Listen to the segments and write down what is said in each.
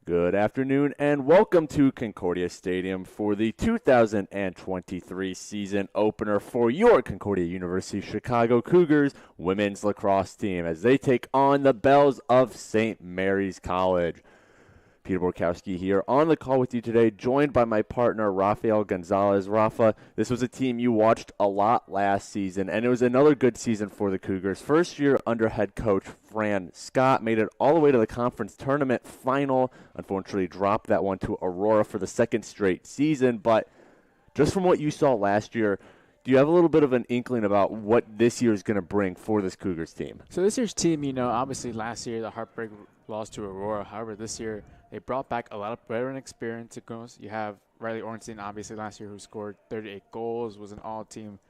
Good afternoon and welcome to Concordia Stadium for the 2023 season opener for your Concordia University Chicago Cougars women's lacrosse team as they take on the Bells of St. Mary's College. Peter Borkowski here on the call with you today, joined by my partner, Rafael Gonzalez. Rafa, this was a team you watched a lot last season, and it was another good season for the Cougars. First year under head coach Fran Scott, made it all the way to the conference tournament final. Unfortunately, dropped that one to Aurora for the second straight season, but just from what you saw last year, do you have a little bit of an inkling about what this year is going to bring for this Cougars team? So this year's team, obviously last year the heartbreak loss to Aurora. However, this year they brought back a lot of veteran experience. You have Riley Ornstein, obviously last year, who scored 38 goals, was an all-team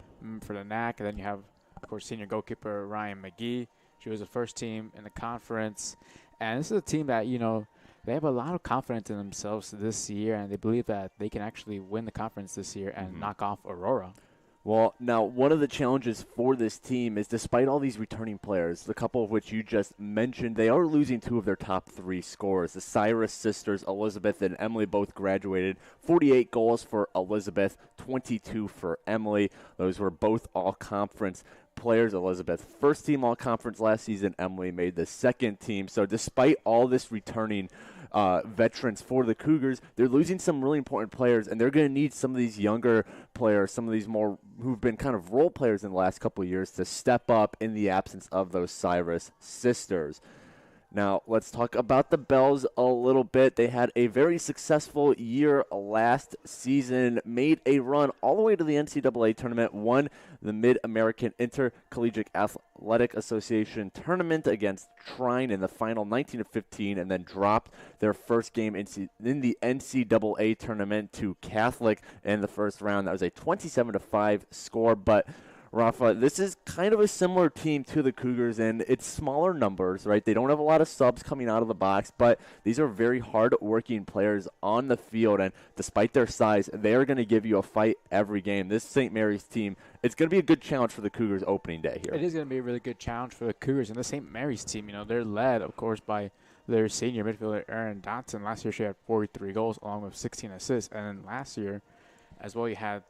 for the NAC. And then you have, of course, senior goalkeeper Ryan McGee. She was the first team in the conference. And this is a team that, they have a lot of confidence in themselves this year, and they believe that they can actually win the conference this year and knock off Aurora. Well, now, one of the challenges for this team is despite all these returning players, the couple of which you just mentioned, they are losing two of their top three scorers. The Cyrus sisters, Elizabeth and Emily, both graduated. 48 goals for Elizabeth, 22 for Emily. Those were both all-conference players. Elizabeth, first team all-conference last season. Emily made the second team. So despite all this returning veterans for the Cougars, they're losing some really important players, and they're going to need some of these younger players, some of these more who've been kind of role players in the last couple of years to step up in the absence of those Cyrus sisters. Now, let's talk about the Bells a little bit. They had a very successful year last season, made a run all the way to the NCAA tournament, won the Mid-American Intercollegiate Athletic Association tournament against Trine in the final 19-15, and then dropped their first game in the NCAA tournament to Catholic in the first round. That was a 27-5 score, but Rafa, this is kind of a similar team to the Cougars, and it's smaller numbers, right? They don't have a lot of subs coming out of the box, but these are very hard-working players on the field, and despite their size, they are going to give you a fight every game. This St. Mary's team, it's going to be a good challenge for the Cougars opening day here. It is going to be a really good challenge for the Cougars, and the St. Mary's team, they're led, of course, by their senior midfielder, Erin Dotson. Last year she had 43 goals along with 16 assists, and then last year as well you had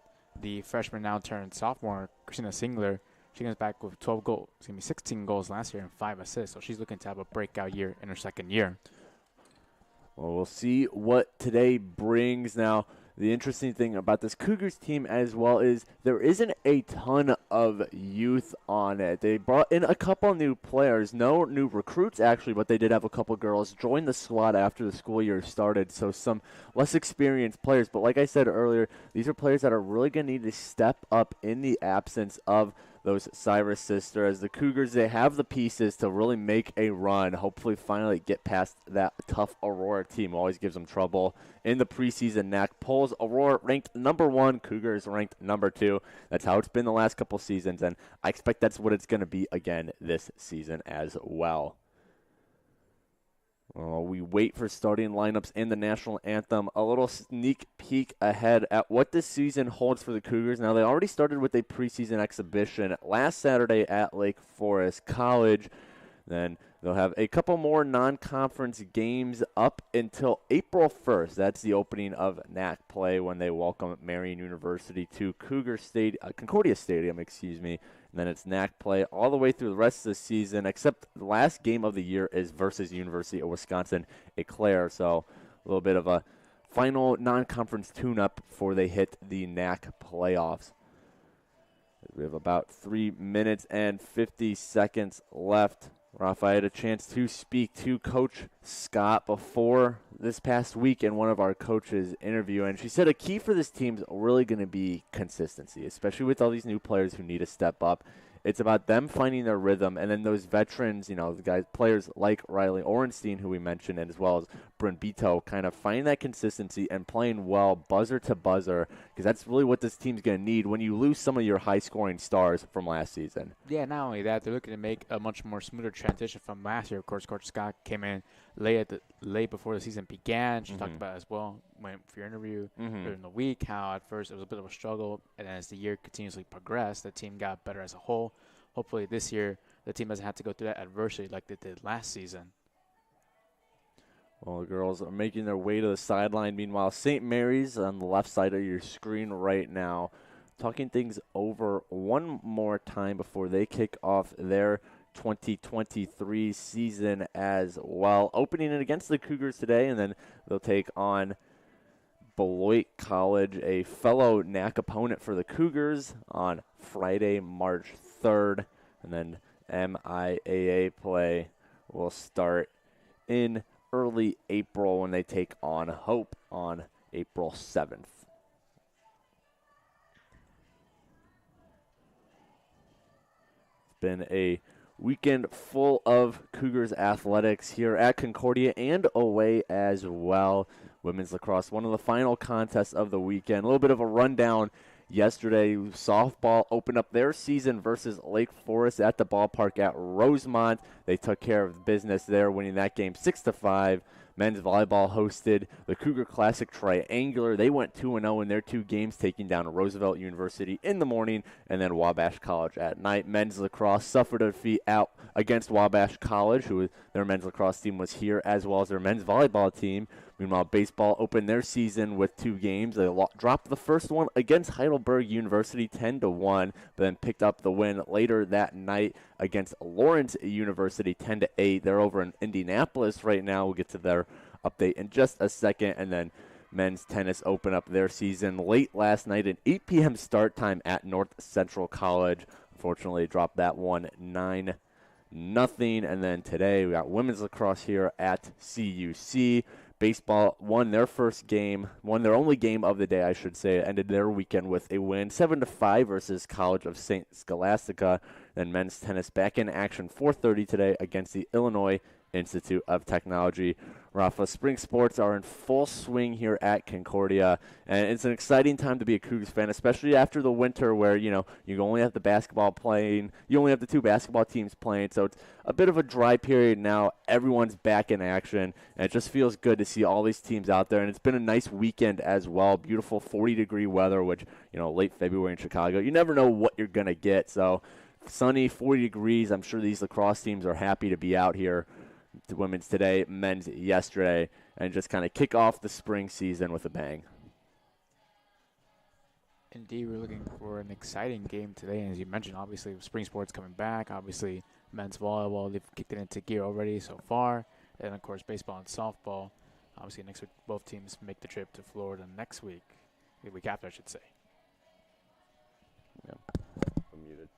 the freshman now turned sophomore, Christina Singler. She comes back with 16 goals last year and 5 assists. So she's looking to have a breakout year in her second year. Well, we'll see what today brings. Now, the interesting thing about this Cougars team as well is there isn't a ton of youth on it. They brought in a couple new players, no new recruits actually, but they did have a couple girls join the squad after the school year started, so some less experienced players. But like I said earlier, these are players that are really going to need to step up in the absence of those Cyrus sisters. As the Cougars, they have the pieces to really make a run, hopefully finally get past that tough Aurora team who always gives them trouble in the preseason NAC polls. Aurora ranked number 1, Cougars ranked number 2. That's how it's been the last couple seasons, and I expect that's what it's going to be again this season as well. We wait for starting lineups and the national anthem. A little sneak peek ahead at what this season holds for the Cougars. Now, they already started with a preseason exhibition last Saturday at Lake Forest College. Then they'll have a couple more non-conference games up until April 1st. That's the opening of NAC play when they welcome Marian University to Concordia Stadium, And then it's NAC play all the way through the rest of the season, except the last game of the year is versus University of Wisconsin-Eau So a little bit of a final non-conference tune-up before they hit the NAC playoffs. We have about 3 minutes and 50 seconds left. Rafa, I had a chance to speak to Coach Scott before this past week in one of our coaches' interview, and she said a key for this team is really going to be consistency, especially with all these new players who need to step up. It's about them finding their rhythm, and then those veterans, the players like Riley Ornstein, who we mentioned, and as well as Bryn Beto, kind of finding that consistency and playing well buzzer to buzzer, because that's really what this team's going to need when you lose some of your high-scoring stars from last season. Yeah, not only that, they're looking to make a much more smoother transition from last year. Of course, Coach Scott came in late before the season began. She talked about as well for your interview during the week how at first it was a bit of a struggle, and as the year continuously progressed, the team got better as a whole. Hopefully this year the team doesn't have to go through that adversity like they did last season. Well, the girls are making their way to the sideline. Meanwhile, St. Mary's on the left side of your screen right now, talking things over one more time before they kick off their 2023 season as well. Opening it against the Cougars today, and then they'll take on Beloit College, a fellow NAC opponent for the Cougars, on Friday, March 3rd. And then MIAA play will start in early April when they take on Hope on April 7th. It's been a weekend full of Cougars athletics here at Concordia and away as well. Women's lacrosse, one of the final contests of the weekend. A little bit of a rundown yesterday. Softball opened up their season versus Lake Forest at the ballpark at Rosemont. They took care of business there, winning that game 6-5. Men's volleyball hosted the Cougar Classic Triangular. They went 2-0 in their two games, taking down Roosevelt University in the morning and then Wabash College at night. Men's lacrosse suffered a defeat out against Wabash College, who their men's lacrosse team was here, as well as their men's volleyball team. Meanwhile, baseball opened their season with two games. They dropped the first one against Heidelberg University 10-1, but then picked up the win later that night against Lawrence University 10-8. They're over in Indianapolis right now. We'll get to their update in just a second. And then men's tennis opened up their season late last night, an 8 p.m. start time at North Central College. Unfortunately, dropped that one 9-0. And then today we got women's lacrosse here at CUC. Baseball won their only game of the day, I should say. It ended their weekend with a win, 7-5 versus College of St. Scholastica. Then men's tennis back in action, 4:30 today against the Illinois Institute of Technology. Rafa, spring sports are in full swing here at Concordia, and it's an exciting time to be a Cougars fan, especially after the winter where, you only have the basketball playing, you only have the two basketball teams playing, so it's a bit of a dry period now. Everyone's back in action, and it just feels good to see all these teams out there, and it's been a nice weekend as well. Beautiful 40-degree weather, which, late February in Chicago, you never know what you're going to get, so sunny, 40 degrees. I'm sure these lacrosse teams are happy to be out here. The women's today, men's yesterday, and just kind of kick off the spring season with a bang. Indeed, we're looking for an exciting game today. And as you mentioned, obviously, spring sports coming back. Obviously, men's volleyball, they've kicked it into gear already so far. And, of course, baseball and softball. Obviously, next week, both teams make the trip to Florida next week. The week after, I should say. Yeah, I'm muted.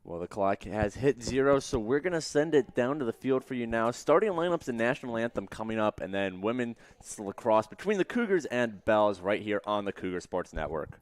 Well, the clock has hit 0, so we're going to send it down to the field for you now. Starting lineups and national anthem coming up, and then women's lacrosse between the Cougars and Bells right here on the Cougar Sports Network.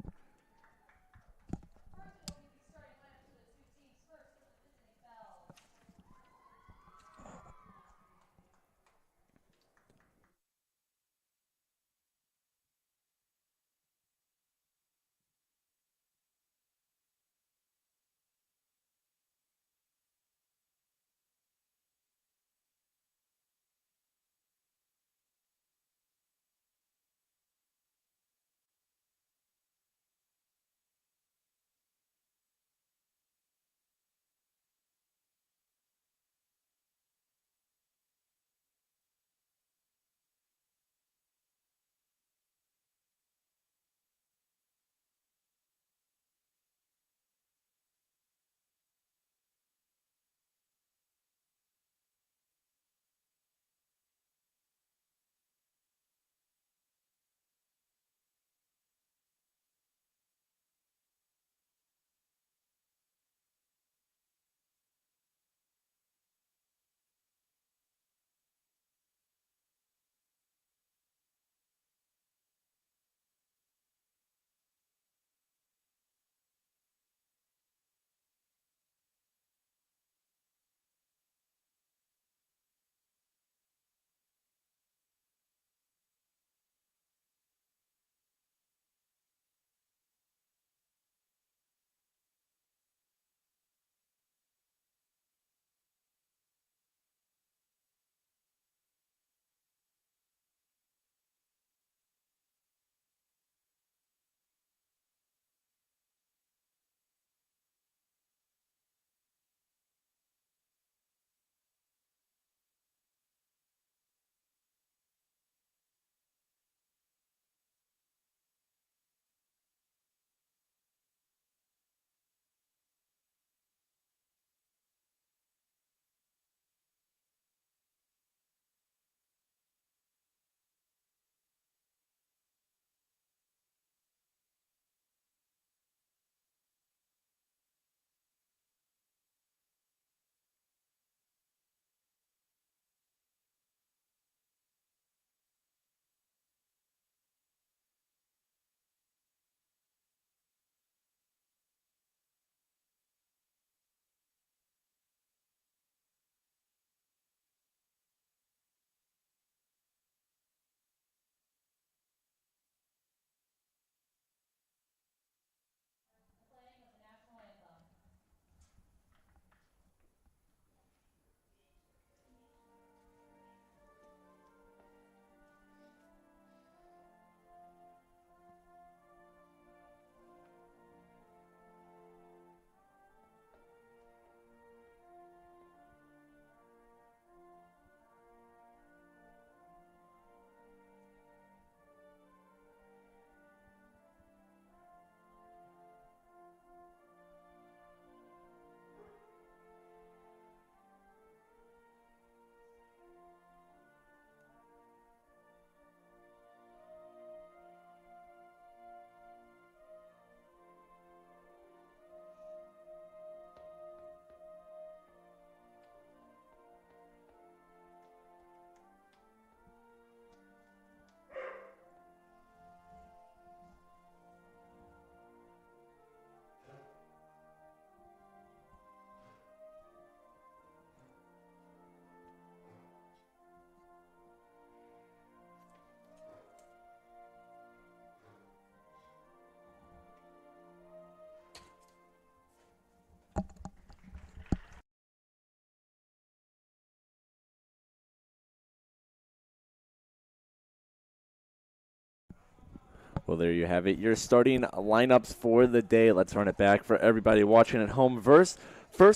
Well, there you have it. Your starting lineups for the day. Let's run it back for everybody watching at home. First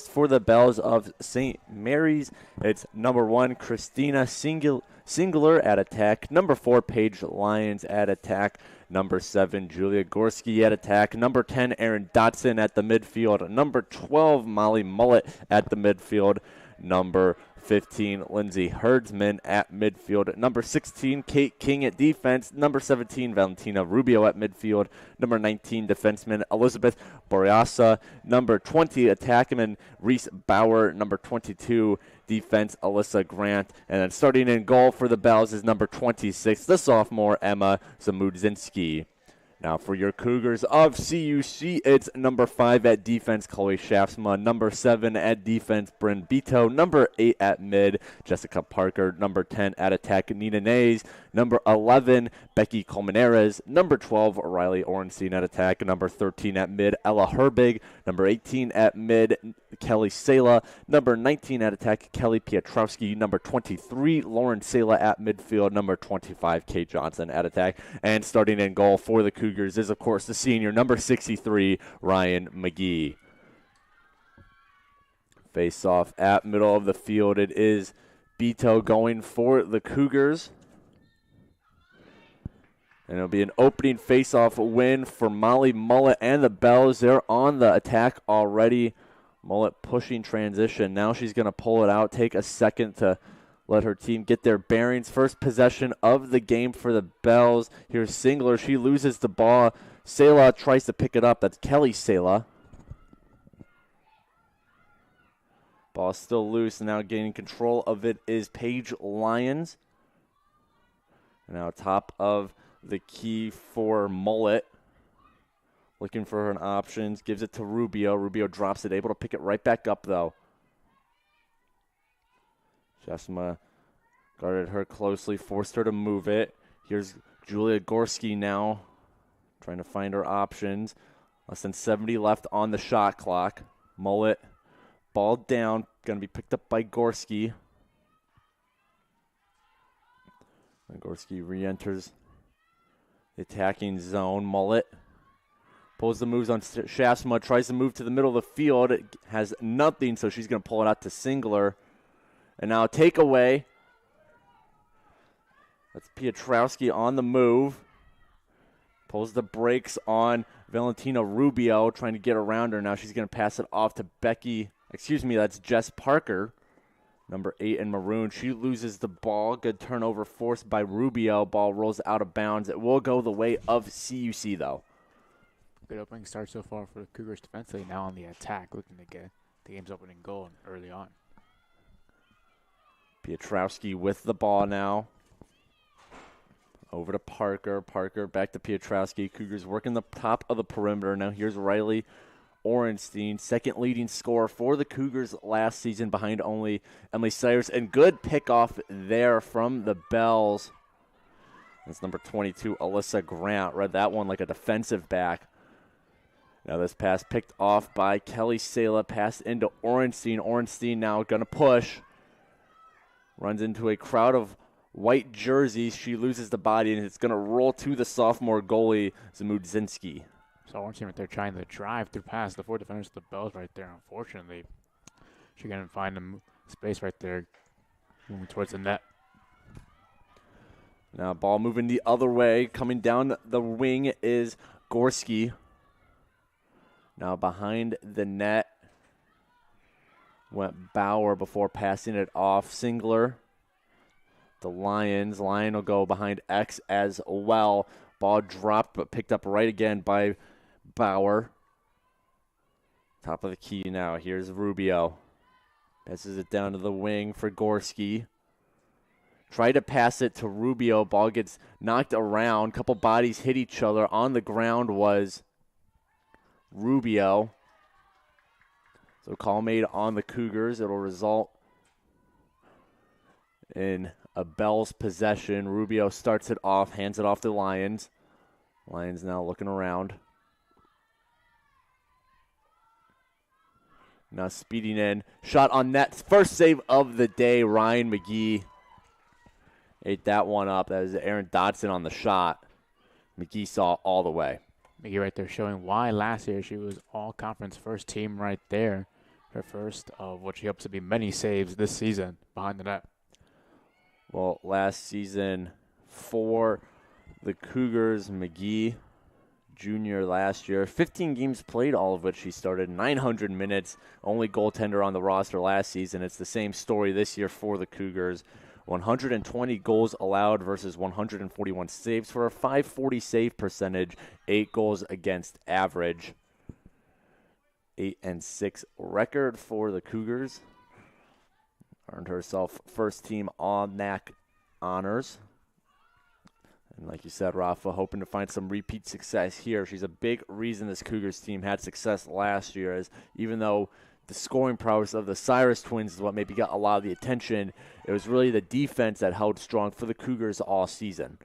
for the Bells of St. Mary's, it's number 1, Christina Singular at attack. Number 4, Paige Lyons at attack. Number 7, Julia Gorski at attack. Number 10, Erin Dotson at the midfield. Number 12, Molly Mullet at the midfield. Number 15, Lindsay Herdsman at midfield. Number 16, Kate King at defense. Number 17, Valentina Rubio at midfield. Number 19, defenseman Elizabeth Boreasa. Number 20, attackman Reese Bauer. Number 22, defense Alyssa Grant. And then starting in goal for the Bells is number 26, the sophomore Emma Zamudzinski. Now for your Cougars of CUC, it's number 5 at defense, Chloe Shafsma. Number 7 at defense, Bryn Beto. Number 8 at mid, Jessica Parker. Number 10 at attack, Nina Nays. Number 11, Becky Colmenares. Number 12, Riley Orenstein at attack. Number 13 at mid, Ella Herbig. Number 18 at mid, Kelly Sala. Number 19 at attack, Kelly Pietrowski. Number 23, Lauren Sala at midfield. Number 25, Kate Johnson at attack. And starting in goal for the Cougars is, of course, the senior, number 63, Ryan McGee. Face off at middle of the field. It is Beto going for the Cougars. And it'll be an opening face-off win for Molly Mullet and the Bells. They're on the attack already. Mullet pushing transition. Now she's going to pull it out. Take a second to let her team get their bearings. First possession of the game for the Bells. Here's Singler. She loses the ball. Sala tries to pick it up. That's Kelly Sala. Ball still loose. Now gaining control of it is Paige Lyons. Now top of the key for Mullet. Looking for her options. Gives it to Rubio. Rubio drops it. Able to pick it right back up, though. Shasma guarded her closely. Forced her to move it. Here's Julia Gorski now. Trying to find her options. Less than 70 left on the shot clock. Mullet. Ball down. Going to be picked up by Gorski. And Gorski re-enters the attacking zone. Mullet pulls the moves on Shasma, tries to move to the middle of the field. It has nothing, so she's going to pull it out to Singler. And now a takeaway. That's Pietrowski on the move. Pulls the brakes on Valentina Rubio, trying to get around her. Now she's going to pass it off to that's Jess Parker. Number 8 in maroon. She loses the ball. Good turnover forced by Rubio. Ball rolls out of bounds. It will go the way of CUC, though. Good opening start so far for the Cougars defensively. Now on the attack, looking to get the game's opening goal early on. Pietrowski with the ball now. Over to Parker. Parker back to Pietrowski. Cougars working the top of the perimeter. Now here's Riley Orenstein, second leading scorer for the Cougars last season, behind only Emily Cyrus. And good pickoff there from the Bells. That's number 22, Alyssa Grant. Read that one like a defensive back. Now this pass picked off by Kelly Sala. Pass into Orenstein. Orenstein now going to push. Runs into a crowd of white jerseys. She loses the body, and it's going to roll to the sophomore goalie, Zamudzinski. So our team right there trying to drive through past the 4 defenders of the Bells right there. Unfortunately, she couldn't find them space right there moving towards the net. Now ball moving the other way. Coming down the wing is Gorski. Now behind the net went Bauer before passing it off. Singler. The Lions. Lion will go behind X as well. Ball dropped but picked up right again by Bauer. Top of the key now. Here's Rubio. Passes it down to the wing for Gorski. Try to pass it to Rubio. Ball gets knocked around. Couple bodies hit each other. On the ground was Rubio. So call made on the Cougars. It'll result in a Bells possession. Rubio starts it off, hands it off to Lions. Lions now looking around. Now speeding in. Shot on net. First save of the day. Ryan McGee ate that one up. That was Erin Dotson on the shot. McGee saw all the way. McGee right there showing why last year she was all-conference first team right there. Her first of what she hopes to be many saves this season behind the net. Well, last season for the Cougars, McGee, junior last year, 15 games played, all of which she started, 900 minutes, only goaltender on the roster last season. It's the same story this year for the Cougars. 120 goals allowed versus 141 saves for a .540 save percentage, 8 goals against average. 8-6 record for the Cougars. Earned herself first team all-NAC honors. And like you said, Rafa, hoping to find some repeat success here. She's a big reason this Cougars team had success last year, as even though the scoring prowess of the Cyrus twins is what maybe got a lot of the attention, it was really the defense that held strong for the Cougars all season.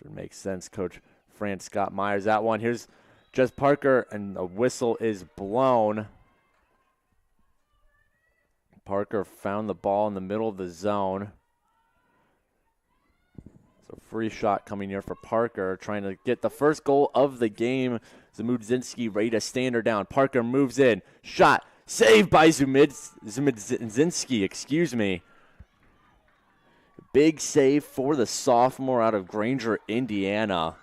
It makes sense, Coach Fran Scott Myers. That one, here's Jess Parker, and a whistle is blown. Parker found the ball in the middle of the zone. So free shot coming here for Parker, trying to get the first goal of the game. Zamudzinski ready to stand her down. Parker moves in. Shot. Saved by Zamudzinski, excuse me. Big save for the sophomore out of Granger, Indiana.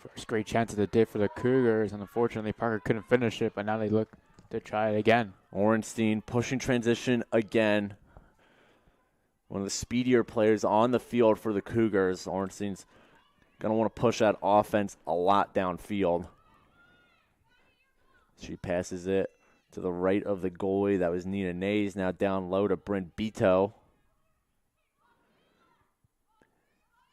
First great chance of the day for the Cougars, and unfortunately Parker couldn't finish it, but now they look to try it again. Orenstein pushing transition again. One of the speedier players on the field for the Cougars. Orenstein's going to want to push that offense a lot downfield. She passes it to the right of the goalie. That was Nina Nays. Now down low to Brent Beto.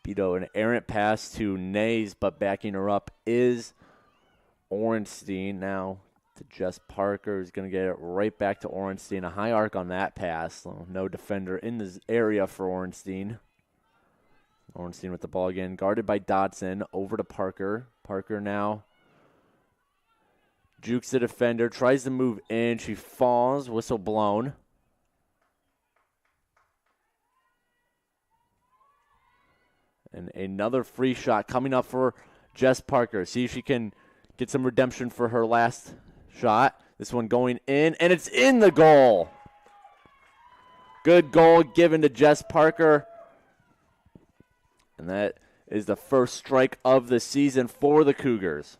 Beto, an errant pass to Nays, but backing her up is Orenstein. Now to Jess Parker, who's going to get it right back to Orenstein. A high arc on that pass. So no defender in this area for Orenstein. Orenstein with the ball again, guarded by Dotson. Over to Parker. Parker now jukes the defender, tries to move in. She falls, whistle blown. And another free shot coming up for Jess Parker. See if she can get some redemption for her last shot. This one going in, and it's in the goal. Good goal given to Jess Parker. And that is the first strike of the season for the Cougars.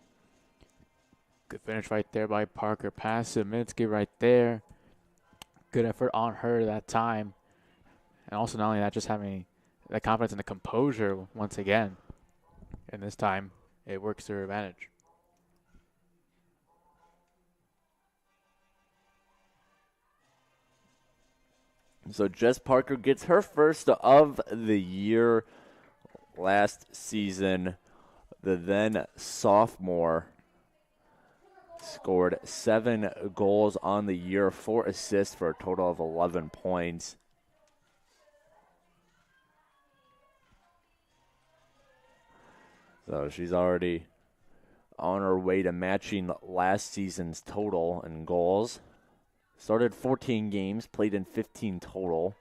Good finish right there by Parker. Pass to Minsky right there. Good effort on her that time. And also not only that, just having the confidence and the composure once again. And this time, it works to her advantage. So Jess Parker gets her first of the year. Last season, the then sophomore scored 7 goals on the year, 4 assists for a total of 11 points. So she's already on her way to matching last season's total in goals. Started 14 games, played in 15 total.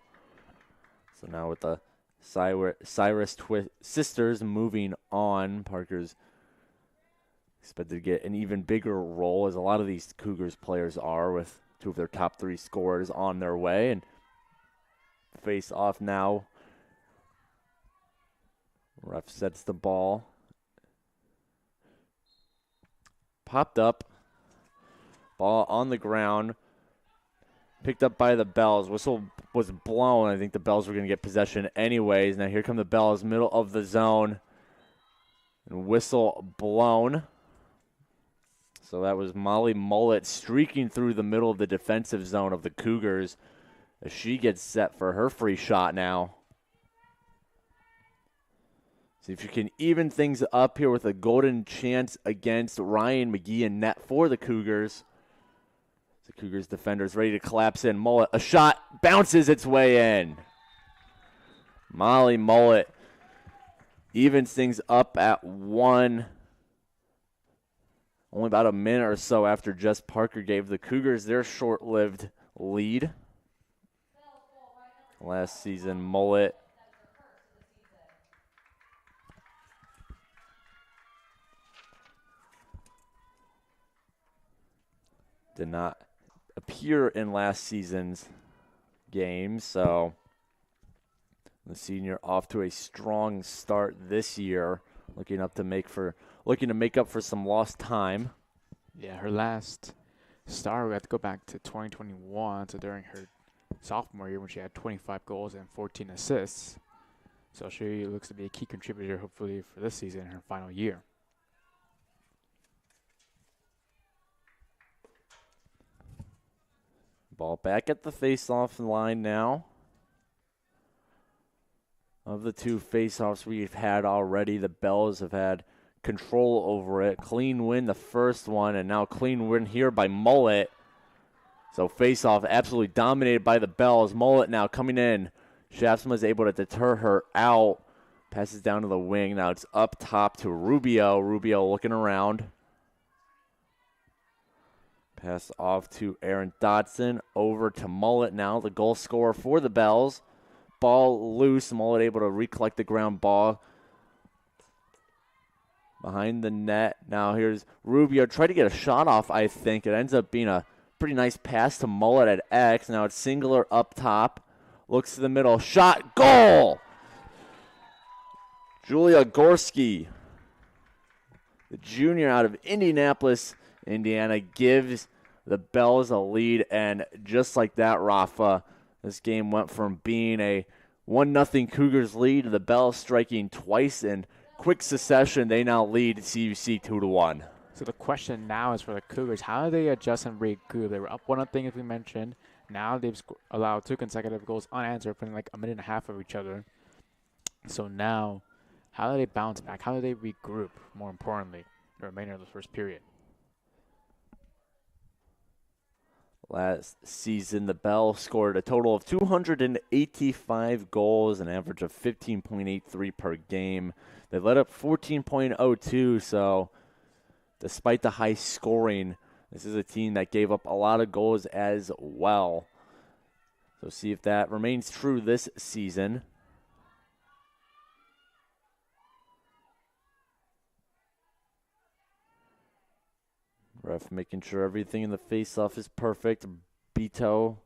So now with the Cyrus sisters moving on, Parker's expected to get an even bigger role, as a lot of these Cougars players are, with 2 of their top 3 scorers on their way. And face off now. Ref sets the ball. Popped up. Ball on the ground. Picked up by the Bells. Whistle was blown. I think the Bells were going to get possession anyways. Now here come the Bells, middle of the zone. And whistle blown. So that was Molly Mullet streaking through the middle of the defensive zone of the Cougars as she gets set for her free shot now. See if you can even things up here with a golden chance against Ryan McGee in net for the Cougars. The Cougars defenders ready to collapse in. Mullet, a shot, bounces its way in. Molly Mullet evens things up at 1. Only about a minute or so after Jess Parker gave the Cougars their short-lived lead. Last season, Mullet did not appear in last season's game, so the senior off to a strong start this year, looking to make up for some lost time. Yeah, her last start, we have to go back to 2021, so during her sophomore year when she had 25 goals and 14 assists. So she looks to be a key contributor, hopefully, for this season, her final year. Ball back at the face-off line now. Of the two face-offs we've had already, the Bells have had control over it. Clean win the first one, and now clean win here by Mullet. So face-off absolutely dominated by the Bells. Mullet now coming in. Shaftsman is able to deter her out. Passes down to the wing. Now it's up top to Rubio. Rubio looking around. Pass off to Aaron Dotson. Over to Mullet now, the goal scorer for the Bells. Ball loose. Mullet able to recollect the ground ball. Behind the net. Now here's Rubio. Tried to get a shot off, I think. It ends up being a pretty nice pass to Mullet at X. Now it's Singler up top. Looks to the middle. Shot. Goal! Julia Gorski, the junior out of Indianapolis, Indiana, gives the Bells a lead. And just like that, Rafa, this game went from being a 1-0 Cougars lead to the Bells striking twice in quick succession. They now lead CUC 2-1. So the question now is for the Cougars, how do they adjust and regroup? They were up 1-0, as we mentioned. Now they've allowed 2 consecutive goals unanswered, putting like a minute and a half of each other. So now, how do they bounce back? How do they regroup, more importantly, the remainder of the first period? Last season, the Bells scored a total of 285 goals, an average of 15.83 per game. They let up 14.02, so despite the high scoring, this is a team that gave up a lot of goals as well. So see if that remains true this season. Ref making sure everything in the face-off is perfect. Beto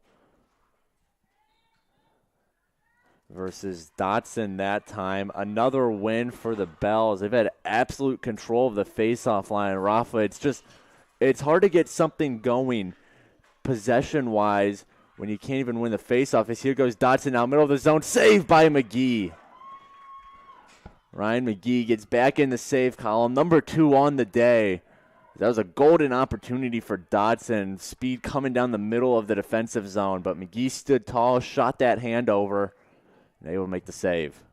versus Dotson that time. Another win for the Bells. They've had absolute control of the face-off line. Rafa, it's hard to get something going possession-wise when you can't even win the face-off. As here goes Dotson now, middle of the zone. Saved by McGee. Ryan McGee gets back in the save column. Number 2 on the day. That was a golden opportunity for Dotson. Speed coming down the middle of the defensive zone, but McGee stood tall, shot that hand over, and able to make the save.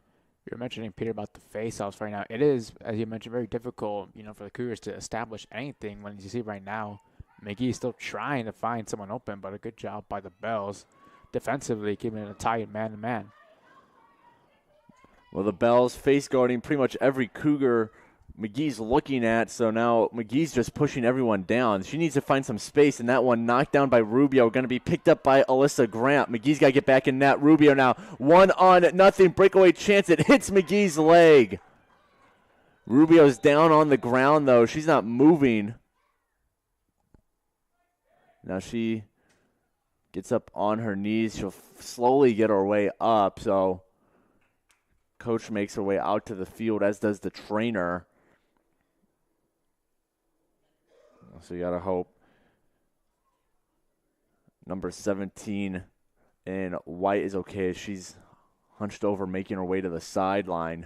You're mentioning, Peter, about the face-offs right now. It is, as you mentioned, very difficult, for the Cougars to establish anything. When you see right now, McGee is still trying to find someone open, but a good job by the Bells defensively, keeping it a tight man-to-man. Well, the Bells face guarding pretty much every Cougar McGee's looking at, so now McGee's just pushing everyone down. She needs to find some space, and that one knocked down by Rubio, going to be picked up by Alyssa Grant. McGee's got to get back in net. Rubio now 1-0, breakaway chance. It hits McGee's leg. Rubio's down on the ground, though. She's not moving. Now she gets up on her knees. She'll slowly get her way up, so coach makes her way out to the field, as does the trainer. So you got to hope number 17 in white is okay. She's hunched over, making her way to the sideline.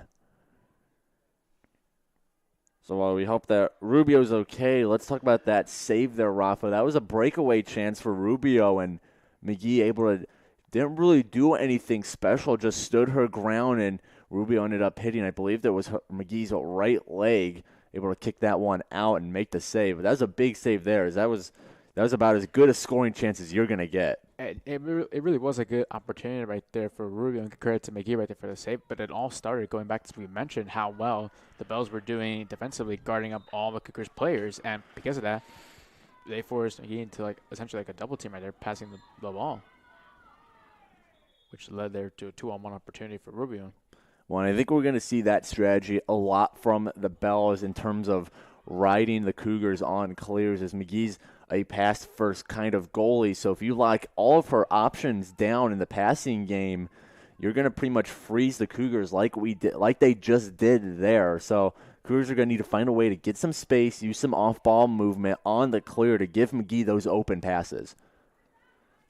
So while we hope that Rubio's okay, let's talk about that save there, Rafa. That was a breakaway chance for Rubio, and McGee didn't really do anything special, just stood her ground, and Rubio ended up hitting, I believe that was McGee's right leg, able to kick that one out and make the save. But that was a big save there. That was about as good a scoring chance as you're going to get. It really was a good opportunity right there for Rubio, and credit to McGee right there for the save. But it all started going back to, we mentioned how well the Bells were doing defensively, guarding up all the Cougars players. And because of that, they forced McGee into essentially a double team right there, passing the ball, which led there to a 2-on-1 opportunity for Rubio. Well, and I think we're going to see that strategy a lot from the Bells in terms of riding the Cougars on clears, as McGee's a pass-first kind of goalie. So if you lock all of her options down in the passing game, you're going to pretty much freeze the Cougars like they just did there. So Cougars are going to need to find a way to get some space, use some off-ball movement on the clear to give McGee those open passes.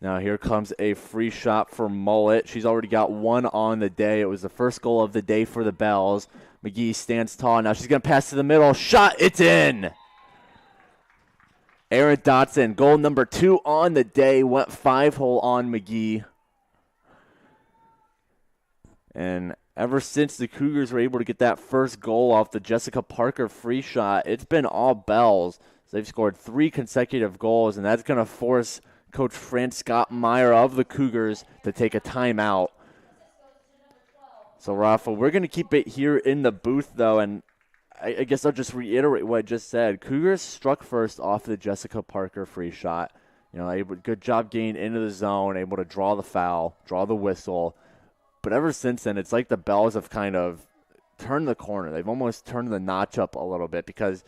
Now here comes a free shot for Mullet. She's already got one on the day. It was the first goal of the day for the Bells. McGee stands tall. Now she's going to pass to the middle. Shot, it's in! Erin Dotson, goal number 2 on the day, went 5-hole on McGee. And ever since the Cougars were able to get that first goal off the Jessica Parker free shot, it's been all Bells. So they've scored 3 consecutive goals, and that's going to force Coach Fran Scott Meyer of the Cougars to take a timeout. So, Rafa, we're going to keep it here in the booth, though, and I guess I'll just reiterate what I just said. Cougars struck first off the Jessica Parker free shot. You know, good job getting into the zone, able to draw the foul, draw the whistle. But ever since then, it's like the Bells have kind of turned the corner. They've almost turned the notch up a little bit because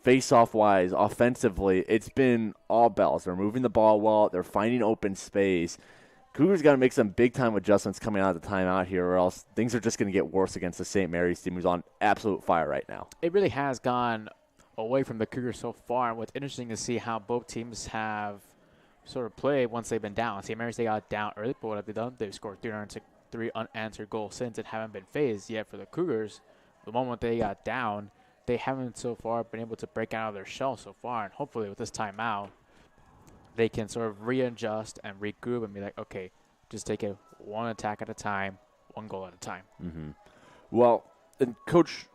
face-off-wise, offensively, it's been all Bells. They're moving the ball well. They're finding open space. Cougars got to make some big-time adjustments coming out of the timeout here, or else things are just going to get worse against the St. Mary's team, who's on absolute fire right now. It really has gone away from the Cougars so far, and what's interesting to see how both teams have sort of played once they've been down. St. Mary's, they got down early, but what have they done? They've scored 3 unanswered goals since and haven't been phased yet for the Cougars. The moment they got down, they haven't so far been able to break out of their shell so far, and hopefully with this timeout, they can sort of readjust and regroup and be like, okay, just take it one attack at a time, one goal at a time. Mm-hmm. Well, and Coach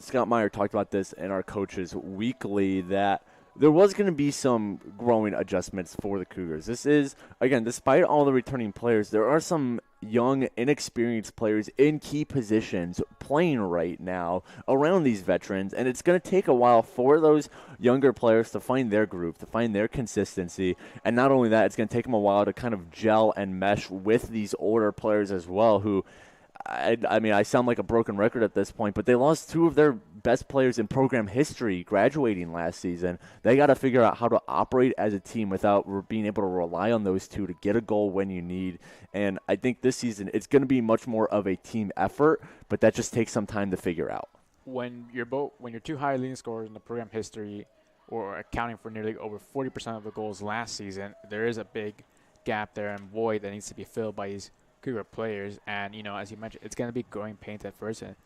Scott Meyer talked about this in our Coaches Weekly, that there was going to be some growing adjustments for the Cougars. This is, again, despite all the returning players, there are some young, inexperienced players in key positions playing right now around these veterans, and it's going to take a while for those younger players to find their groove, to find their consistency, and not only that, it's going to take them a while to kind of gel and mesh with these older players as well, who I mean, I sound like a broken record at this point, but they lost 2 of their best players in program history graduating last season. They got to figure out how to operate as a team without being able to rely on those 2 to get a goal when you need. And I think this season it's going to be much more of a team effort, but that just takes some time to figure out. When your 2 high leading scorers in the program history, or accounting for nearly over 40% of the goals last season, there is a big gap there and void that needs to be filled by these Cougar players. And, you know, as you mentioned, it's going to be growing pains at first, and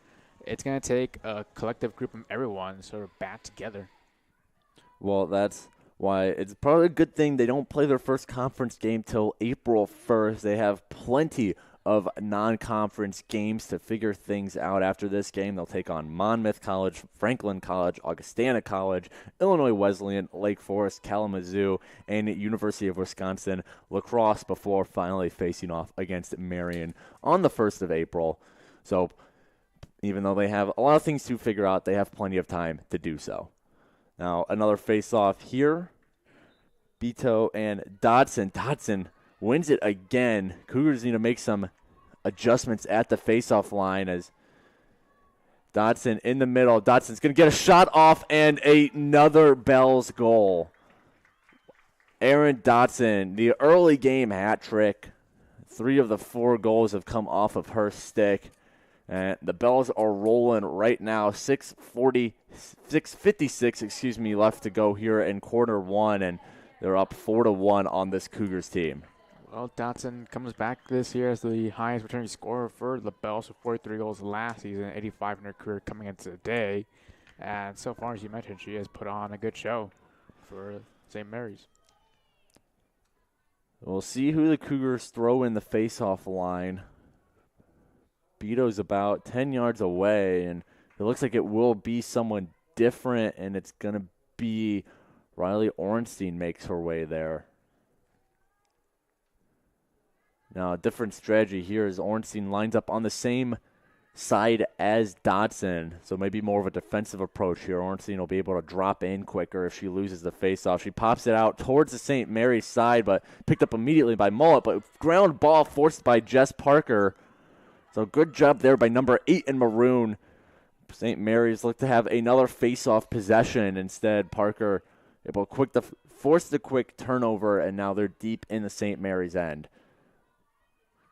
it's going to take a collective group of everyone sort of bat together. Well, that's why it's probably a good thing they don't play their first conference game till April 1st. They have plenty of non-conference games to figure things out. After this game, they'll take on Monmouth College, Franklin College, Augustana College, Illinois Wesleyan, Lake Forest, Kalamazoo, and University of Wisconsin Lacrosse before finally facing off against Marion on the 1st of April. So even though they have a lot of things to figure out, they have plenty of time to do so. Now, another face-off here. Beto and Dodson. Dodson wins it again. Cougars need to make some adjustments at the face-off line as Dodson in the middle. Dodson's going to get a shot off and another Bells goal. Erin Dodson, the early game hat trick. 3 of the 4 goals have come off of her stick. And the Bells are rolling right now. 6:56 left to go here in quarter 1, and they're up 4-1 on this Cougars team. Well, Dotson comes back this year as the highest returning scorer for the Bells with 43 goals last season, 85 in her career coming into the day. And so far, as you mentioned, she has put on a good show for St. Mary's. We'll see who the Cougars throw in the face-off line. Beto's about 10 yards away, and it looks like it will be someone different, and it's going to be Riley Ornstein makes her way there. Now, a different strategy here is Ornstein lines up on the same side as Dodson, so maybe more of a defensive approach here. Ornstein will be able to drop in quicker if she loses the faceoff. She pops it out towards the St. Mary's side, but picked up immediately by Mullet, but ground ball forced by Jess Parker. So good job there by number 8 in maroon. St. Mary's look to have another face-off possession. Instead, Parker able to force the quick turnover, and now they're deep in the St. Mary's end.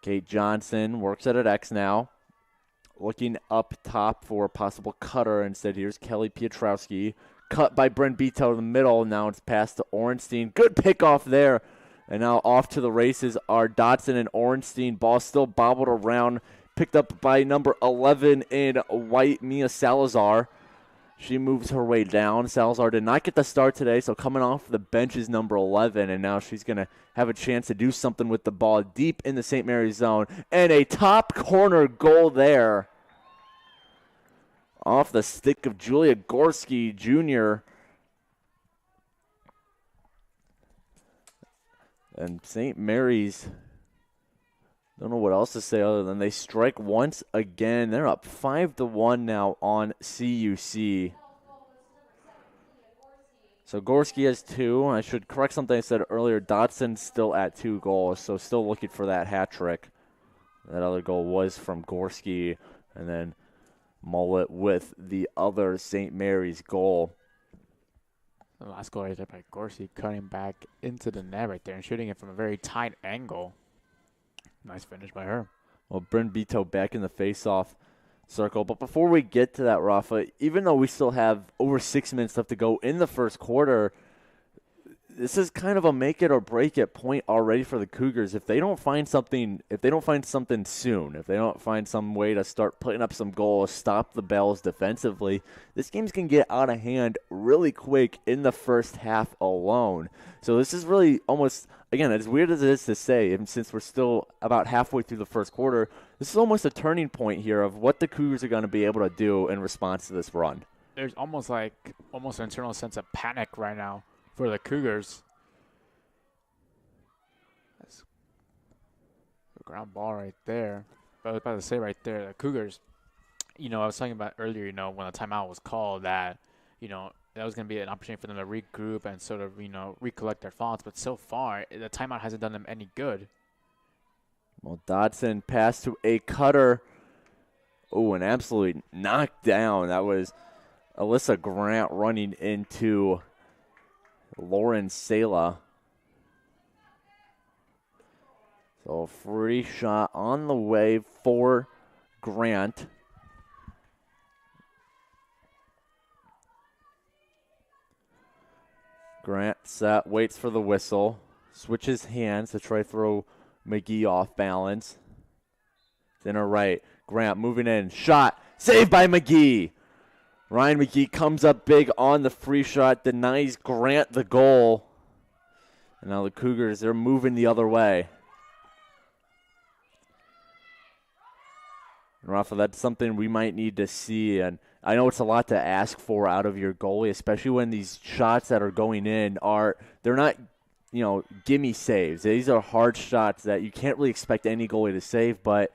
Kate Johnson works at an X now. Looking up top for a possible cutter. Instead, here's Kelly Pietrowski. Cut by Bryn Beto in the middle. Now it's passed to Orenstein. Good pickoff there. And now off to the races are Dotson and Orenstein. Ball still bobbled around. Picked up by number 11 in white, Mia Salazar. She moves her way down. Salazar did not get the start today, so coming off the bench is number 11, and now she's going to have a chance to do something with the ball deep in the St. Mary's zone. And a top corner goal there off the stick of Julia Gorski Jr. And St. Mary's, don't know what else to say other than they strike once again. They're up 5-1 now on CUC. So Gorski has 2. I should correct something I said earlier. Dotson's still at 2 goals, so still looking for that hat trick. That other goal was from Gorski, and then Mullet with the other St. Mary's goal. The last goal right there by Gorski, cutting back into the net right there and shooting it from a very tight angle. Nice finish by her. Well, Bryn Beto back in the face-off circle. But before we get to that, Rafa, even though we still have over 6 minutes left to go in the first quarter, this is kind of a make it or break it point already for the Cougars. If they don't find something, soon, if they don't find some way to start putting up some goals, stop the Bells defensively, this game's can get out of hand really quick in the first half alone. So this is really almost, again, as weird as it is to say, and since we're still about halfway through the first quarter, this is almost a turning point here of what the Cougars are going to be able to do in response to this run. There's almost an internal sense of panic right now for the Cougars. That's a ground ball right there. But I was about to say right there, the Cougars, I was talking about earlier, when the timeout was called that, that was going to be an opportunity for them to regroup and sort of, recollect their thoughts. But so far, the timeout hasn't done them any good. Well, Dodson passed to a cutter. Oh, an absolute knockdown. That was Alyssa Grant running into Lauren Sala. So free shot on the way for Grant. Grant set, waits for the whistle, switches hands to try to throw McGee off balance. It's in her right. Grant moving in, shot, saved by McGee. Ryan McGee comes up big on the free shot, denies Grant the goal. And now the Cougars, they're moving the other way. And Rafa, that's something we might need to see. And I know it's a lot to ask for out of your goalie, especially when these shots that are going in they're not, gimme saves. These are hard shots that you can't really expect any goalie to save, but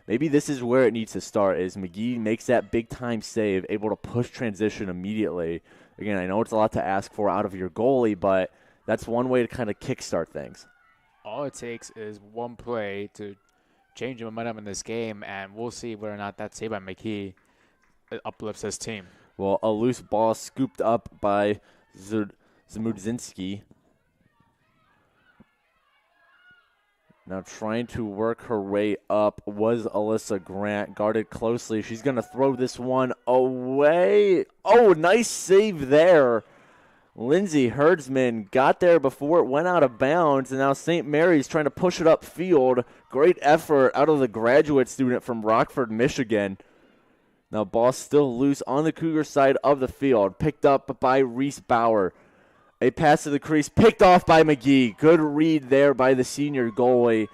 maybe this is where it needs to start, is McGee makes that big-time save, able to push transition immediately. Again, I know it's a lot to ask for out of your goalie, but that's one way to kind of kickstart things. All it takes is one play to change the momentum in this game, and we'll see whether or not that save by McGee uplifts his team. Well, a loose ball scooped up by Zamudzinski. Now trying to work her way up was Alyssa Grant, guarded closely. She's going to throw this one away. Oh, nice save there. Lindsay Herdsman got there before it went out of bounds, and now St. Mary's trying to push it upfield. Great effort out of the graduate student from Rockford, Michigan. Now ball still loose on the Cougar side of the field. Picked up by Reese Bauer. A pass to the crease, picked off by McGee. Good read there by the senior goalie.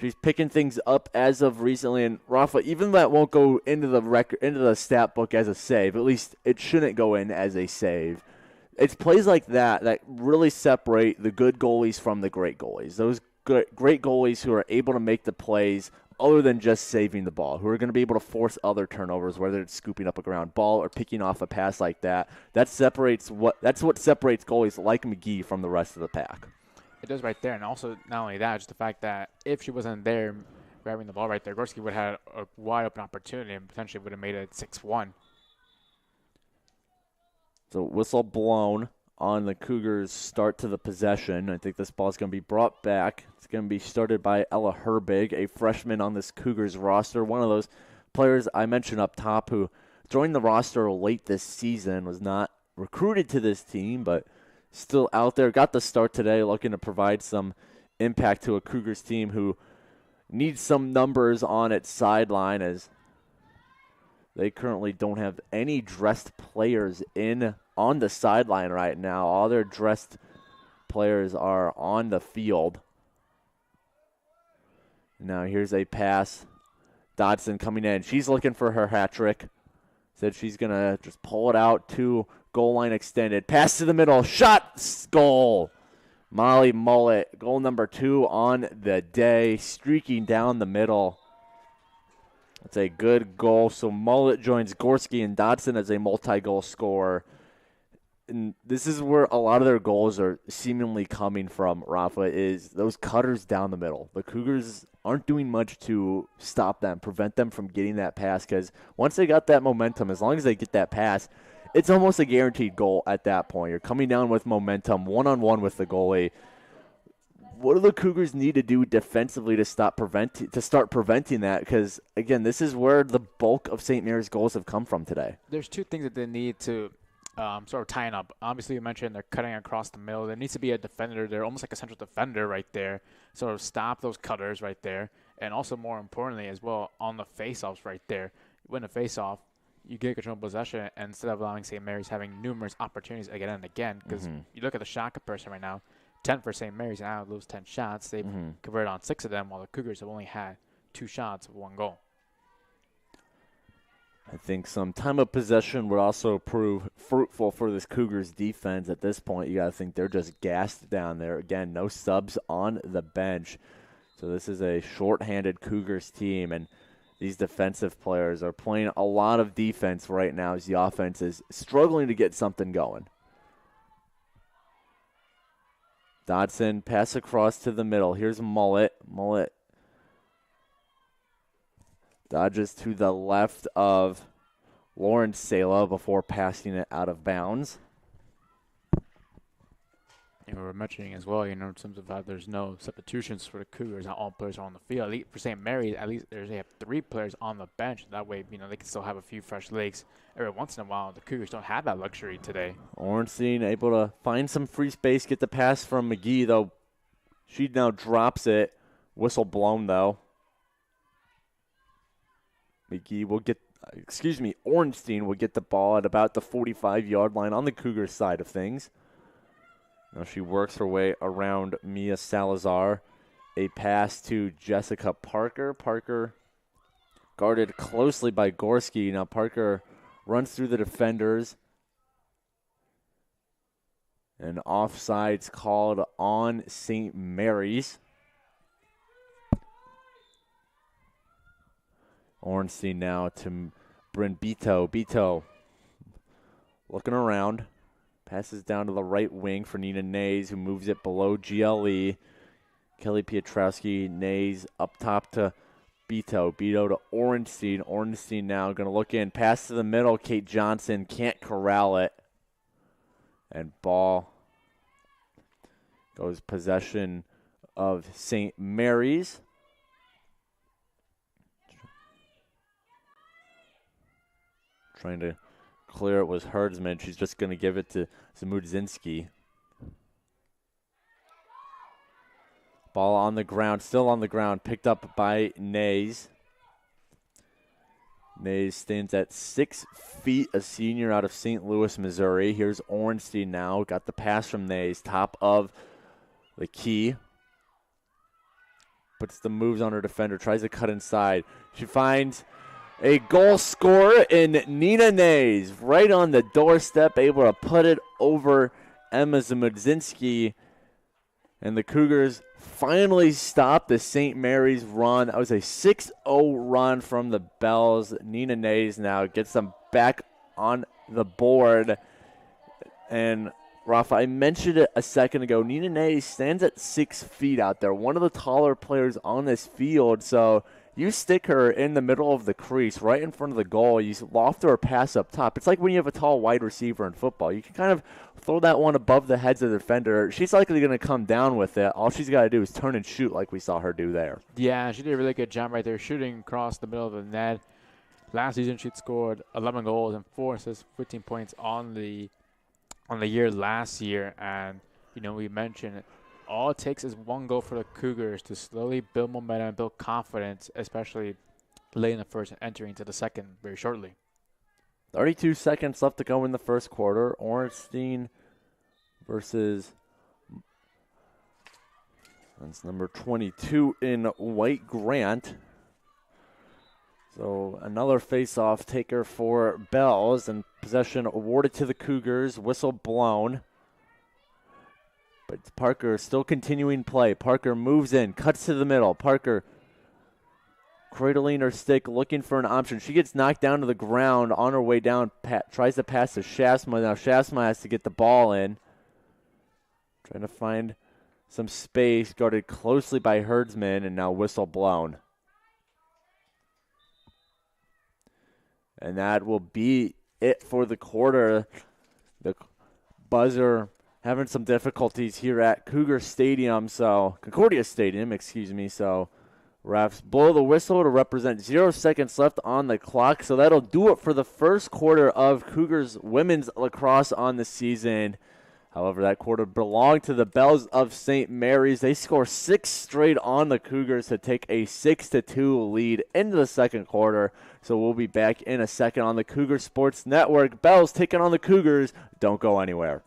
She's picking things up as of recently, and Rafa, even that won't go into the stat book as a save. At least it shouldn't go in as a save. It's plays like that really separate the good goalies from the great goalies. Those great goalies who are able to make the plays other than just saving the ball, who are going to be able to force other turnovers, whether it's scooping up a ground ball or picking off a pass like that. That's what separates goalies like McGee from the rest of the pack. It does right there, and also not only that, just the fact that if she wasn't there grabbing the ball right there, Gorski would have had a wide open opportunity and potentially would have made it 6-1. So whistle blown on the Cougars' start to the possession. I think this ball is going to be brought back. It's going to be started by Ella Herbig, a freshman on this Cougars roster. One of those players I mentioned up top who joined the roster late this season, was not recruited to this team, but still out there. Got the start today, looking to provide some impact to a Cougars team who needs some numbers on its sideline, as they currently don't have any dressed players on the sideline right now. All their dressed players are on the field. Now here's a pass. Dodson coming in. She's looking for her hat trick. Said she's going to just pull it out to goal line extended. Pass to the middle. Shot. Goal. Molly Mullet, goal number 2 on the day. Streaking down the middle. It's a good goal. So Mullet joins Gorski and Dodson as a multi-goal scorer. And this is where a lot of their goals are seemingly coming from, Rafa, is those cutters down the middle. The Cougars aren't doing much to stop them, prevent them from getting that pass, because once they got that momentum, as long as they get that pass, it's almost a guaranteed goal at that point. You're coming down with momentum, one-on-one with the goalie. What do the Cougars need to do defensively to start preventing that? Because, again, this is where the bulk of St. Mary's goals have come from today. There's two things that they need to sort of tying up. Obviously, you mentioned they're cutting across the middle. There needs to be a defender there, almost like a central defender right there, sort of stop those cutters right there. And also, more importantly as well, on the face-offs right there. You win a face-off, you get control of possession, and instead of allowing St. Mary's having numerous opportunities again and again, because you look at the shot comparison right now, 10 for St. Mary's, and out of those 10 shots, they've converted on 6 of them, while the Cougars have only had 2 shots of 1 goal. I think some time of possession would also prove fruitful for this Cougars defense. At this point, you got to think they're just gassed down there. Again, no subs on the bench. So this is a shorthanded Cougars team, and these defensive players are playing a lot of defense right now as the offense is struggling to get something going. Dodson, pass across to the middle. Here's Mullet. Mullet dodges to the left of Lauren Sala before passing it out of bounds. And we were mentioning as well, in terms of how there's no substitutions for the Cougars. Not all players are on the field. At least for St. Mary's, at least they have 3 players on the bench. That way, they can still have a few fresh legs every once in a while. The Cougars don't have that luxury today. Ornstein able to find some free space, get the pass from McGee, though. She now drops it. Whistle blown, though. Ornstein will get the ball at about the 45-yard line on the Cougars side of things. Now she works her way around Mia Salazar. A pass to Jessica Parker. Parker guarded closely by Gorski. Now Parker runs through the defenders. And offsides called on St. Mary's. Ornstein now to Bryn Beto. Beto looking around. Passes down to the right wing for Nina Nays, who moves it below GLE. Kelly Pietrowski, Nays up top to Beto. Beto to Ornstein. Ornstein now going to look in. Pass to the middle. Kate Johnson can't corral it. And ball goes possession of St. Mary's. Trying to clear it was Herdsman. She's just going to give it to Zamudzinski. Ball on the ground, still on the ground, picked up by Nays. Nays stands at 6 feet, a senior out of St. Louis, Missouri. Here's Ornstein now. Got the pass from Nays, top of the key. Puts the moves on her defender, tries to cut inside. She finds a goal scorer in Nina Nays, right on the doorstep, able to put it over Emma Zamudzinski. And the Cougars finally stopped the St. Mary's run. That was a 6-0 run from the Bells. Nina Nays now gets them back on the board. And, Rafa, I mentioned it a second ago. Nina Nays stands at 6 feet out there, one of the taller players on this field. So You stick her in the middle of the crease, right in front of the goal. You loft her a pass up top. It's like when you have a tall wide receiver in football. You can kind of throw that one above the heads of the defender. She's likely going to come down with it. All she's got to do is turn and shoot like we saw her do there. Yeah, she did a really good job right there, shooting across the middle of the net. Last season, she'd scored 11 goals and 4 assists, 15 points on the year last year. And, we mentioned it. All it takes is one goal for the Cougars to slowly build momentum and build confidence, especially late in the first and entering into the second very shortly. 32 seconds left to go in the first quarter. Ornstein versus that's number 22 in White Grant. So another face-off taker for Bells, and possession awarded to the Cougars. Whistle blown. But Parker still continuing play. Parker moves in, cuts to the middle. Parker cradling her stick, looking for an option. She gets knocked down to the ground on her way down. Tries to pass to Shasma. Now Shasma has to get the ball in. Trying to find some space. Guarded closely by Herdsman, and now whistle blown. And that will be it for the quarter. The buzzer having some difficulties here at Concordia Stadium, so refs blow the whistle to represent 0 seconds left on the clock. So that'll do it for the first quarter of Cougars women's lacrosse on the season. However, that quarter belonged to the Bells of St. Mary's. They score 6 straight on the Cougars to take a 6-2 lead into the second quarter. So we'll be back in a second on the Cougar Sports Network. Bells taking on the Cougars. Don't go anywhere.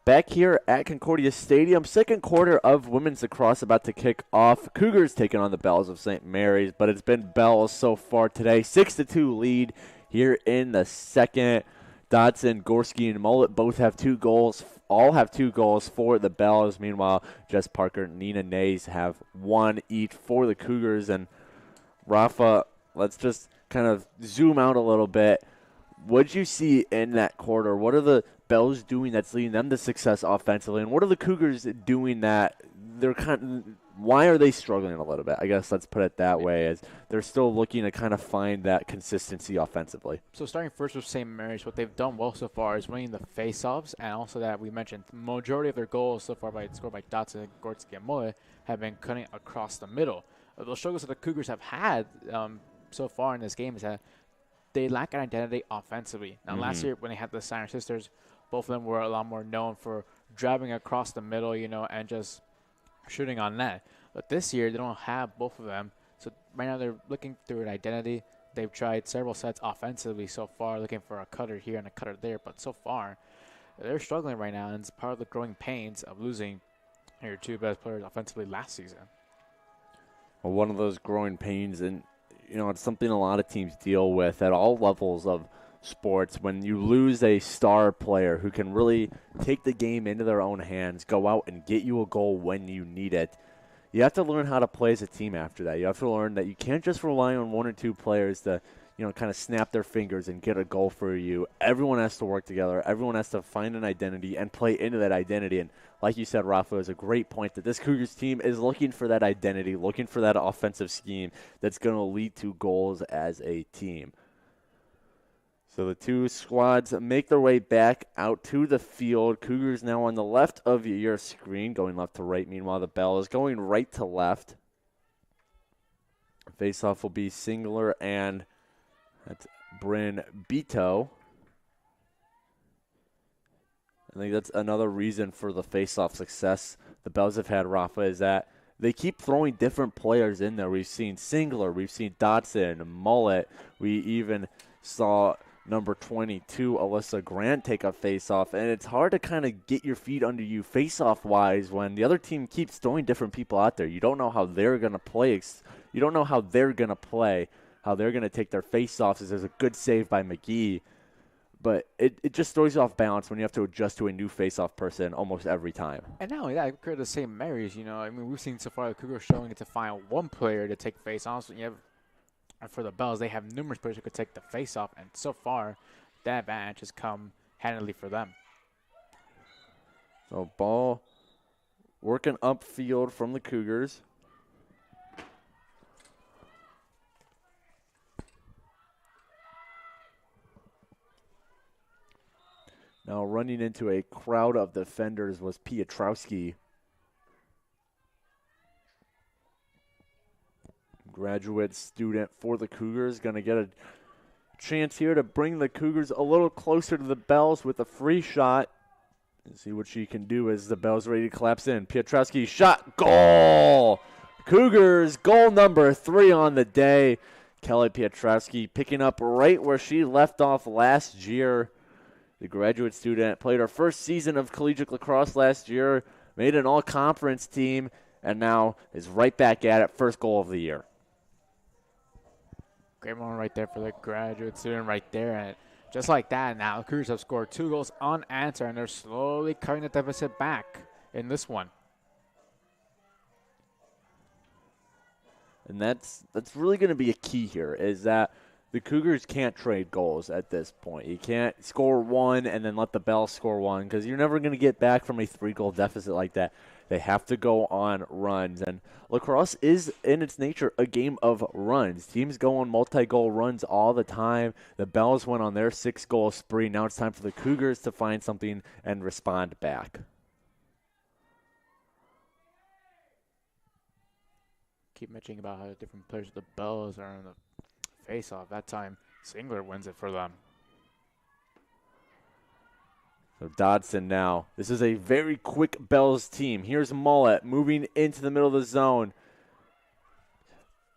Back here at Concordia Stadium, second quarter of women's lacrosse about to kick off. Cougars taking on the Bells of St. Mary's, but it's been Bells so far today. 6-2 lead here in the second. Dodson, Gorski, and Mullet both have 2 goals. All have 2 goals for the Bells. Meanwhile, Jess Parker and Nina Nays have 1 each for the Cougars. And Rafa, let's just kind of zoom out a little bit. What did you see in that quarter? What are the Bells doing that's leading them to success offensively, and what are the Cougars doing that they're why are they struggling a little bit? I guess let's put it that way, as they're still looking to kind of find that consistency offensively. So starting first with St. Mary's, what they've done well so far is winning the face-offs, and also that we mentioned the majority of their goals so far scored by Dotson, Gortsky, and Muller have been cutting across the middle. The struggles that the Cougars have had so far in this game is that they lack an identity offensively. Now, last year when they had the Steiner sisters, both of them were a lot more known for driving across the middle, and just shooting on net. But this year, they don't have both of them. So right now, they're looking through an identity. They've tried several sets offensively so far, looking for a cutter here and a cutter there. But so far, they're struggling right now, and it's part of the growing pains of losing your 2 best players offensively last season. Well, one of those growing pains, and it's something a lot of teams deal with at all levels of sports. When you lose a star player who can really take the game into their own hands, go out and get you a goal when you need it, you have to learn how to play as a team after that. You have to learn that you can't just rely on 1 or 2 players to kind of snap their fingers and get a goal for you. Everyone has to work together. Everyone has to find an identity and play into that identity. And like you said, Rafa, is a great point that this Cougars team is looking for that identity, looking for that offensive scheme that's going to lead to goals as a team. So the 2 squads make their way back out to the field. Cougars now on the left of your screen, going left to right. Meanwhile, the Bell is going right to left. Face-off will be Singler, and that's Bryn Beto. I think that's another reason for the face-off success the Bells have had, Rafa, is that they keep throwing different players in there. We've seen Singler, we've seen Dotson, Mullet. We even saw number 22, Alyssa Grant, take a face-off. And it's hard to kind of get your feet under you face-off-wise when the other team keeps throwing different people out there. You don't know how they're going to play. You don't know how they're going to play, how they're going to take their face-offs. There's a good save by McGee. But it just throws you off balance when you have to adjust to a new face-off person almost every time. And not only that, it created the same Marys, you know. I mean, we've seen so far the Cougars showing it to find one player to take face-offs. You have, for the Bells, they have numerous players who could take the face-off, and so far, that advantage has come handily for them. So ball working upfield from the Cougars. Now running into a crowd of defenders was Piotrowski. Graduate student for the Cougars, going to get a chance here to bring the Cougars a little closer to the Bells with a free shot. And see what she can do as the Bells ready to collapse in. Piotrowski shot, goal! Cougars goal number 3 on the day. Kelly Piotrowski picking up right where she left off last year. The graduate student played her first season of collegiate lacrosse last year, made an all-conference team, and now is right back at it, first goal of the year. Great moment right there for the graduate student right there. And just like that, now the Cougars have scored 2 goals unanswered, and they're slowly cutting the deficit back in this one. And that's really going to be a key here, is that the Cougars can't trade goals at this point. You can't score one and then let the Bells score one because you're never going to get back from a 3-goal deficit like that. They have to go on runs. And lacrosse is, in its nature, a game of runs. Teams go on multi-goal runs all the time. The Bells went on their 6-goal spree. Now it's time for the Cougars to find something and respond back. Keep mentioning about how the different players of the Bells are in the face-off. That time, Singler wins it for them. So Dodson now. This is a very quick Bells team. Here's Mullet moving into the middle of the zone.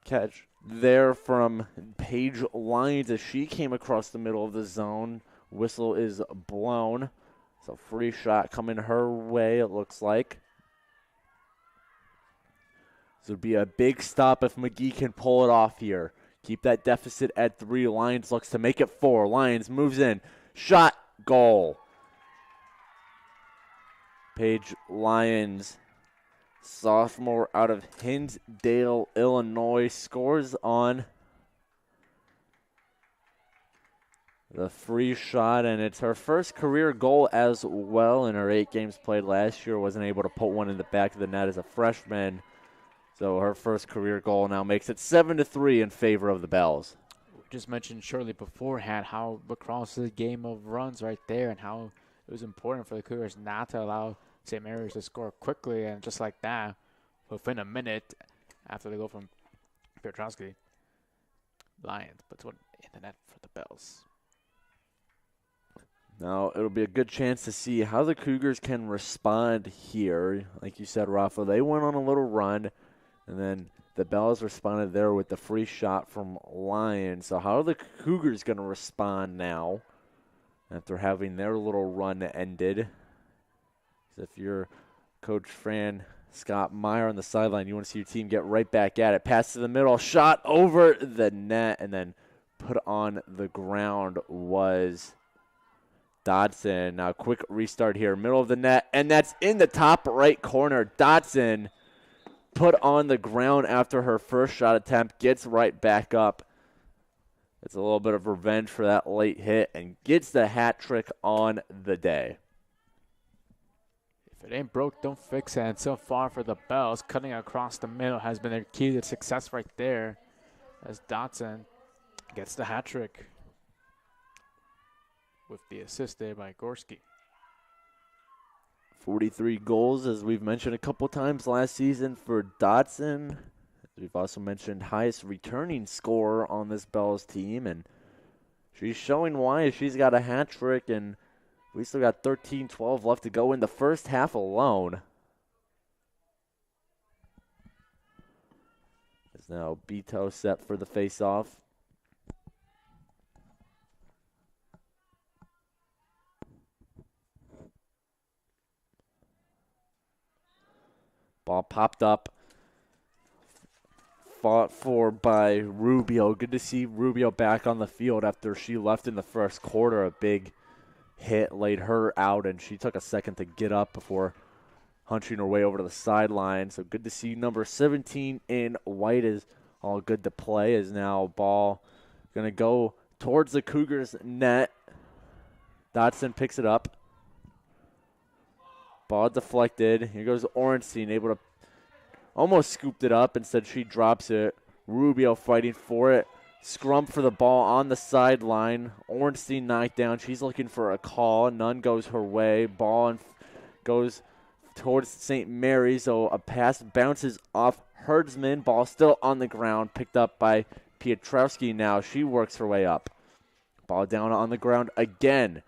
Catch there from Paige Lyons as she came across the middle of the zone. Whistle is blown. So free shot coming her way, it looks like. This would be a big stop if McGee can pull it off here. Keep that deficit at 3. Lyons looks to make it 4. Lyons moves in. Shot. Goal. Paige Lyons, sophomore out of Hinsdale, Illinois, scores on the free shot, and it's her first career goal as well in her 8 games played last year. Wasn't able to put one in the back of the net as a freshman. So her first career goal now makes it 7-3 in favor of the Bells. We just mentioned shortly beforehand how lacrosse is a game of runs right there and how it was important for the Cougars not to allow St. Mary's to score quickly. And just like that, within a minute after they go from Piotrowski, Lyons puts one in the net for the Bells. Now, it'll be a good chance to see how the Cougars can respond here. Like you said, Rafa, they went on a little run. And then the Bells responded there with the free shot from Lyons. So how are the Cougars going to respond now after having their little run ended? So if you're Coach Fran Scott Meyer on the sideline, you want to see your team get right back at it. Pass to the middle, shot over the net, and then put on the ground was Dodson. Now quick restart here, middle of the net, and that's in the top right corner. Dodson put on the ground after her first shot attempt, gets right back up. It's a little bit of revenge for that late hit and gets the hat trick on the day. If it ain't broke, don't fix it. And so far for the Bells, cutting across the middle has been their key to success right there as Dodson gets the hat trick with the assist there by Gorski. 43 goals, as we've mentioned a couple times last season for Dodson. We've also mentioned highest returning scorer on this Bells team, and she's showing why. She's got a hat trick, and We still got 13-12 left to go in the first half alone. As now Beto set for the face-off. Ball popped up. Fought for by Rubio. Good to see Rubio back on the field after she left in the first quarter. A big hit laid her out, and she took a second to get up before hunching her way over to the sideline. So good to see number 17 in white is all good to play. Is now ball going to go towards the Cougars' net. Dotson picks it up. Ball deflected. Here goes Orenstein, able to almost scooped it up. Instead, she drops it. Rubio fighting for it. Scrum for the ball on the sideline. Orenstein knocked down. She's looking for a call. None goes her way. Ball goes towards St. Mary's. So a pass bounces off Herdsman. Ball still on the ground. Picked up by Piotrowski now. She works her way up. Ball down on the ground again.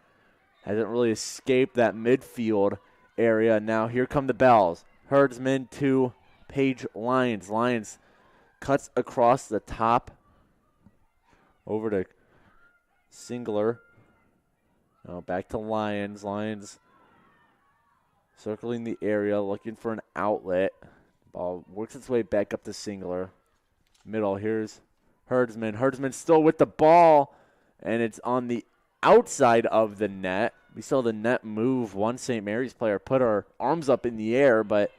Hasn't really escaped that midfield area. Now here come the Bells. Herdsman to Page Lyons. Lyons cuts across the top over to Singler. Now back to Lyons. Lyons circling the area, looking for an outlet. Ball works its way back up to Singler. Middle, here's Herdsman. Herdsman still with the ball, and it's on the outside of the net. We saw the net move. One St. Mary's player put her arms up in the air, but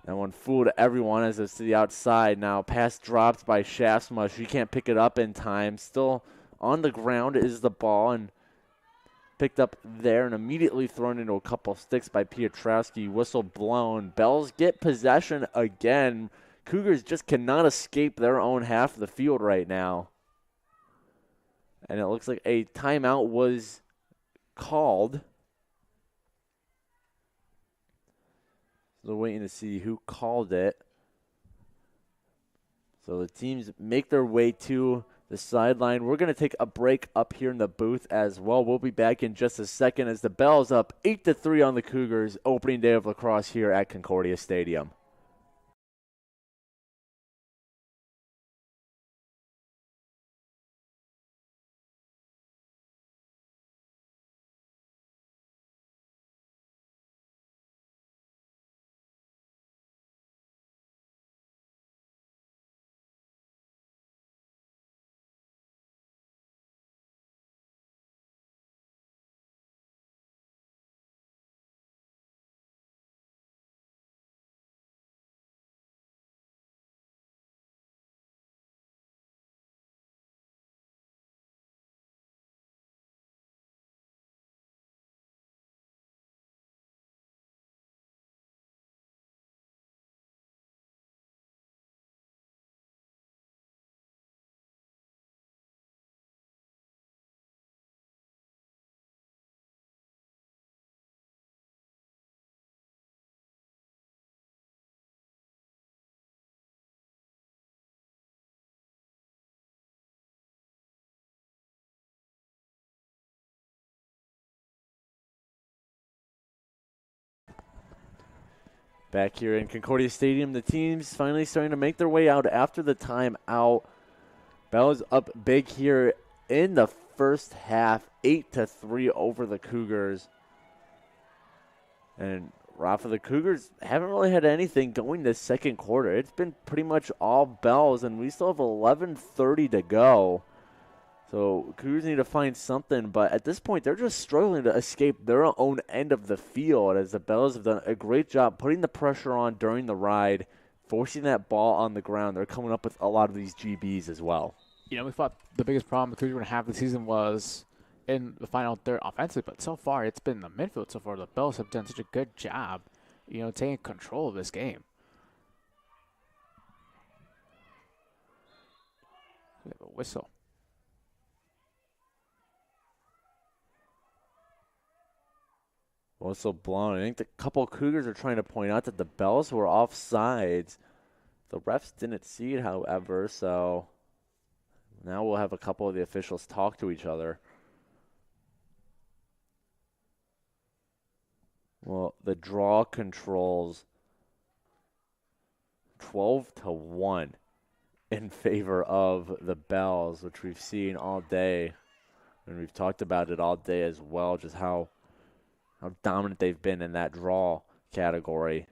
that one fooled everyone as it's to the outside. Now pass dropped by Shaftsma. She can't pick it up in time. Still on the ground is the ball, and picked up there and immediately thrown into a couple sticks by Piotrowski. Whistle blown. Bells get possession again. Cougars just cannot escape their own half of the field right now. And it looks like a timeout was called. So waiting to see who called it. So the teams make their way to the sideline. We're going to take a break up here in the booth as well. We'll be back in just a second as the Bells up 8-3 on the Cougars opening day of lacrosse here at Concordia Stadium. Back here in Concordia Stadium, the team's finally starting to make their way out after the timeout. Bells up big here in the first half, 8-3 over the Cougars. And Rafa, the Cougars haven't really had anything going this second quarter. It's been pretty much all Bells, and we still have 11:30 to go. So Cougars need to find something, but at this point, they're just struggling to escape their own end of the field as the Bells have done a great job putting the pressure on during the ride, forcing that ball on the ground. They're coming up with a lot of these GBs as well. You know, we thought the biggest problem the Cougars were going to have this season was in the final third offensively, but so far it's been the midfield so far. The Bells have done such a good job, you know, taking control of this game. We have a whistle. Whistle blown. I think the couple Cougars are trying to point out that the Bells were offsides. The refs didn't see it, however, so now we'll have a couple of the officials talk to each other. Well, the draw controls 12-1 in favor of the Bells, which we've seen all day. And we've talked about it all day as well, just how dominant they've been in that draw category.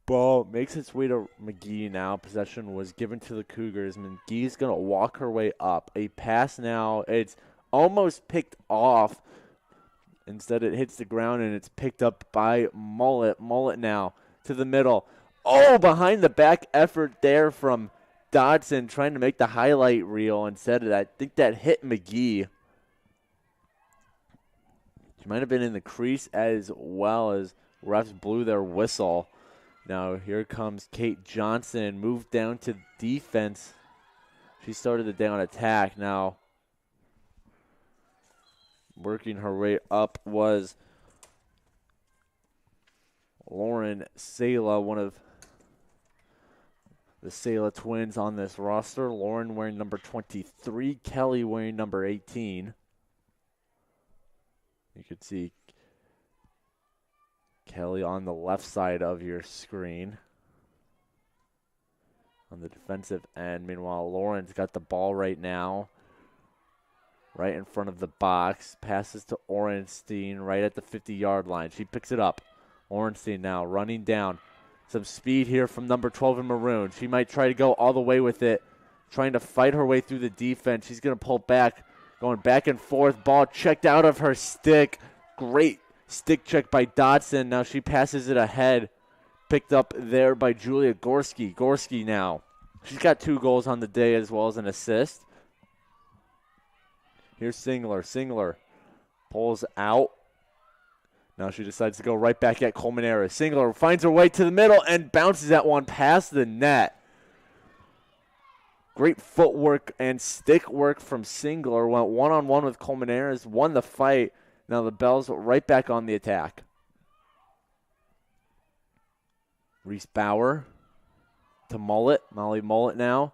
Ball makes its way to McGee now. Possession was given to the Cougars. McGee's going to walk her way up. A pass now. It's almost picked off. Instead, it hits the ground, and it's picked up by Mullet. Mullet now to the middle. Oh, behind the back effort there from Dodson, trying to make the highlight reel. Instead of that, I think that hit McGee. She might have been in the crease as well as refs blew their whistle. Now here comes Kate Johnson, moved down to defense. She started the day on attack. Now working her way up was Lauren Sala, one of the Sala twins on this roster. Lauren wearing number 23, Kelly wearing number 18. You could see Kelly on the left side of your screen on the defensive end. Meanwhile, Lauren's got the ball right now, right in front of the box. Passes to Orenstein right at the 50-yard line. She picks it up. Orenstein now running down. Some speed here from number 12 in maroon. She might try to go all the way with it, trying to fight her way through the defense. She's going to pull back, going back and forth. Ball checked out of her stick. Great stick check by Dodson. Now she passes it ahead. Picked up there by Julia Gorski. Gorski now. She's got 2 goals on the day as well as an assist. Here's Singler. Singler pulls out. Now she decides to go right back at Colmenares. Singler finds her way to the middle and bounces that one past the net. Great footwork and stick work from Singler. Went one-on-one with Colmenares, won the fight. Now the Bells right back on the attack. Reese Bauer to Mullet. Molly Mullet now.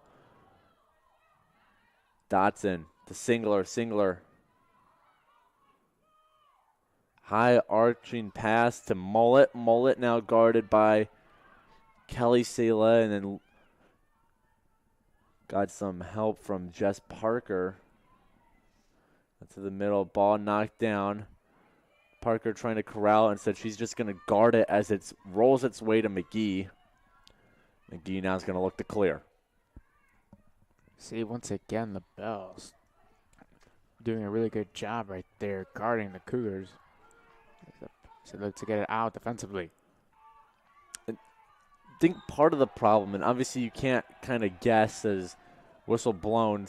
Dotson to Singler. Singler. High arching pass to Mullet. Mullet now guarded by Kelly Sala, and then got some help from Jess Parker. To the middle, ball knocked down. Parker trying to corral it. Instead, she's just going to guard it as it rolls its way to McGee. McGee now is going to look to clear. See, once again, the Bells doing a really good job right there guarding the Cougars. So look to get it out defensively. I think part of the problem, and obviously you can't kind of guess as whistle blown,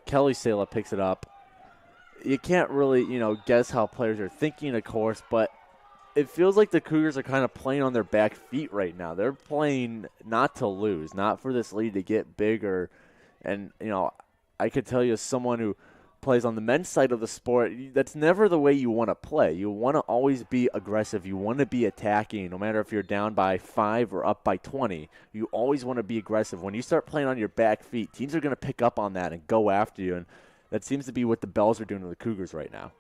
Kelly Sala picks it up. You can't really, guess how players are thinking, of course, but it feels like the Cougars are kind of playing on their back feet right now. They're playing not to lose, not for this lead to get bigger. And, I could tell you as someone who plays on the men's side of the sport, that's never the way you want to play. You want to always be aggressive. You want to be attacking, no matter if you're down by 5 or up by 20. You always want to be aggressive. When you start playing on your back feet, teams are going to pick up on that and go after you. And that seems to be what the Bells are doing to the Cougars right now.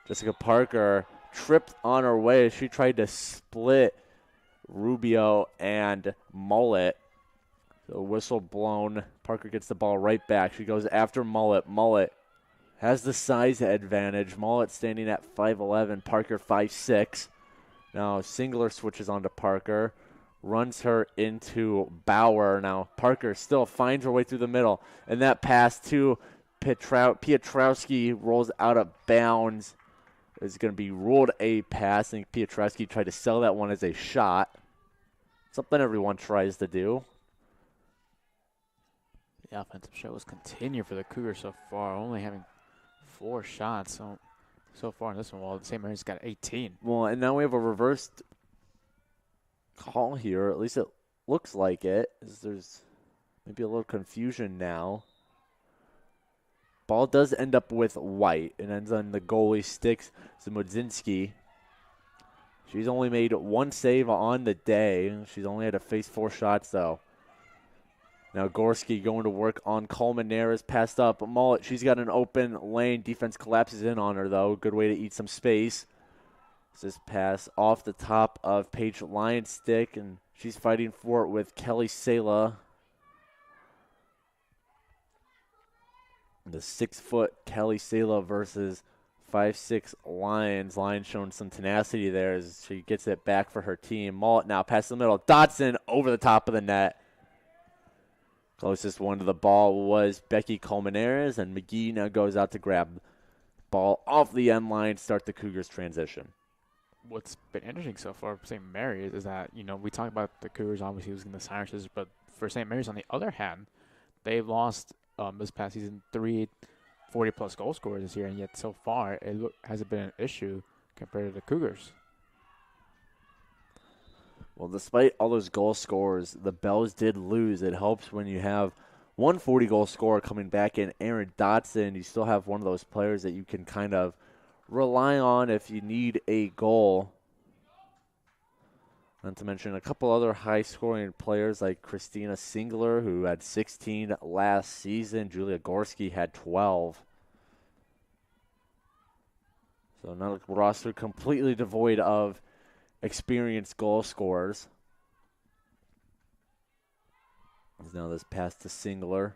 Jessica Parker tripped on her way. She tried to split Rubio and Mullet. So whistle blown. Parker gets the ball right back. She goes after Mullet. Mullet has the size advantage. Mullet standing at 5'11", Parker 5'6". Now Singler switches on to Parker. Runs her into Bauer. Now Parker still finds her way through the middle. And that pass to Pietrowski rolls out of bounds. It's going to be ruled a pass. I think Pietrowski tried to sell that one as a shot. Something everyone tries to do. The offensive shows continue for the Cougars so far, only having 4 shots so far in this one, while the St. Mary's got 18. Well, and now we have a reversed call here. At least it looks like it. There's maybe a little confusion now. Ball does end up with White. It ends on the goalie sticks Zimodzinski. She's only made 1 save on the day. She's only had to face 4 shots, though. Now Gorski going to work on Colmenares, passed up Mullet. She's got an open lane. Defense collapses in on her, though. Good way to eat some space. This pass off the top of Paige Lyon's stick, and she's fighting for it with Kelly Sala. The 6-foot Kelly Sala versus 5'6" Lyons. Lyons showing some tenacity there as she gets it back for her team. Mullet now past the middle. Dotson over the top of the net. Closest one to the ball was Becky Colmenares, and McGee now goes out to grab ball off the end line, start the Cougars transition. What's been interesting so far for St. Mary's is that, we talk about the Cougars obviously losing the Sirenses, but for St. Mary's, on the other hand, they've lost this past season 3 40-plus goal scorers this year, and yet so far it hasn't been an issue compared to the Cougars. Well, despite all those goal scorers, the Bells did lose. It helps when you have one 40-goal scorer coming back in, Aaron Dotson. You still have one of those players that you can kind of rely on if you need a goal. Not to mention a couple other high-scoring players like Christina Singler, who had 16 last season. Julia Gorski had 12. So not a roster completely devoid of experienced goal scorers. Now this pass to Singler.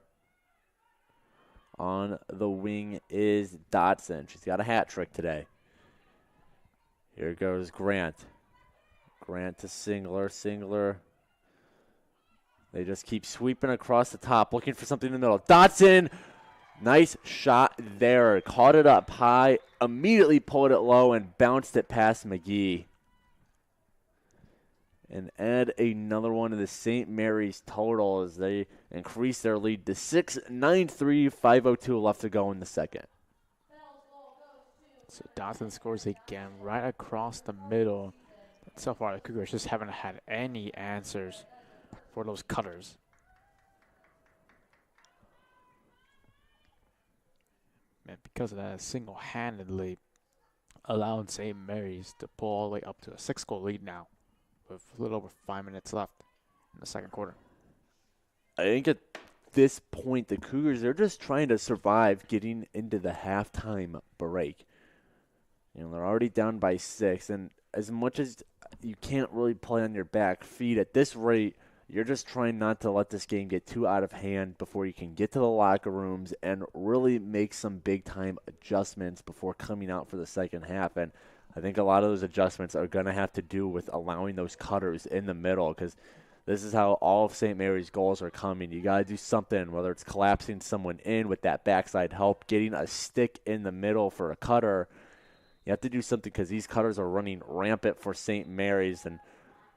On the wing is Dotson. She's got a hat trick today. Here goes Grant. Grant to Singler. Singler. They just keep sweeping across the top, looking for something in the middle. Dotson! Nice shot there. Caught it up high, immediately pulled it low, and bounced it past McGee. And add another one to the St. Mary's total as they increase their lead to 6-9-3, 5:02 left to go in the second. So Dotson scores again right across the middle. So far, the Cougars just haven't had any answers for those cutters. And because of that, single-handedly allowed St. Mary's to pull all the way up to a 6-goal lead now, with a little over 5 minutes left in the second quarter. I think at this point, the Cougars, they're just trying to survive getting into the halftime break. They're already down by 6, and as much as you can't really play on your back feet at this rate, you're just trying not to let this game get too out of hand before you can get to the locker rooms and really make some big-time adjustments before coming out for the second half. And I think a lot of those adjustments are going to have to do with allowing those cutters in the middle, because this is how all of St. Mary's goals are coming. You got to do something, whether it's collapsing someone in with that backside help, getting a stick in the middle for a cutter. You have to do something because these cutters are running rampant for St. Mary's. And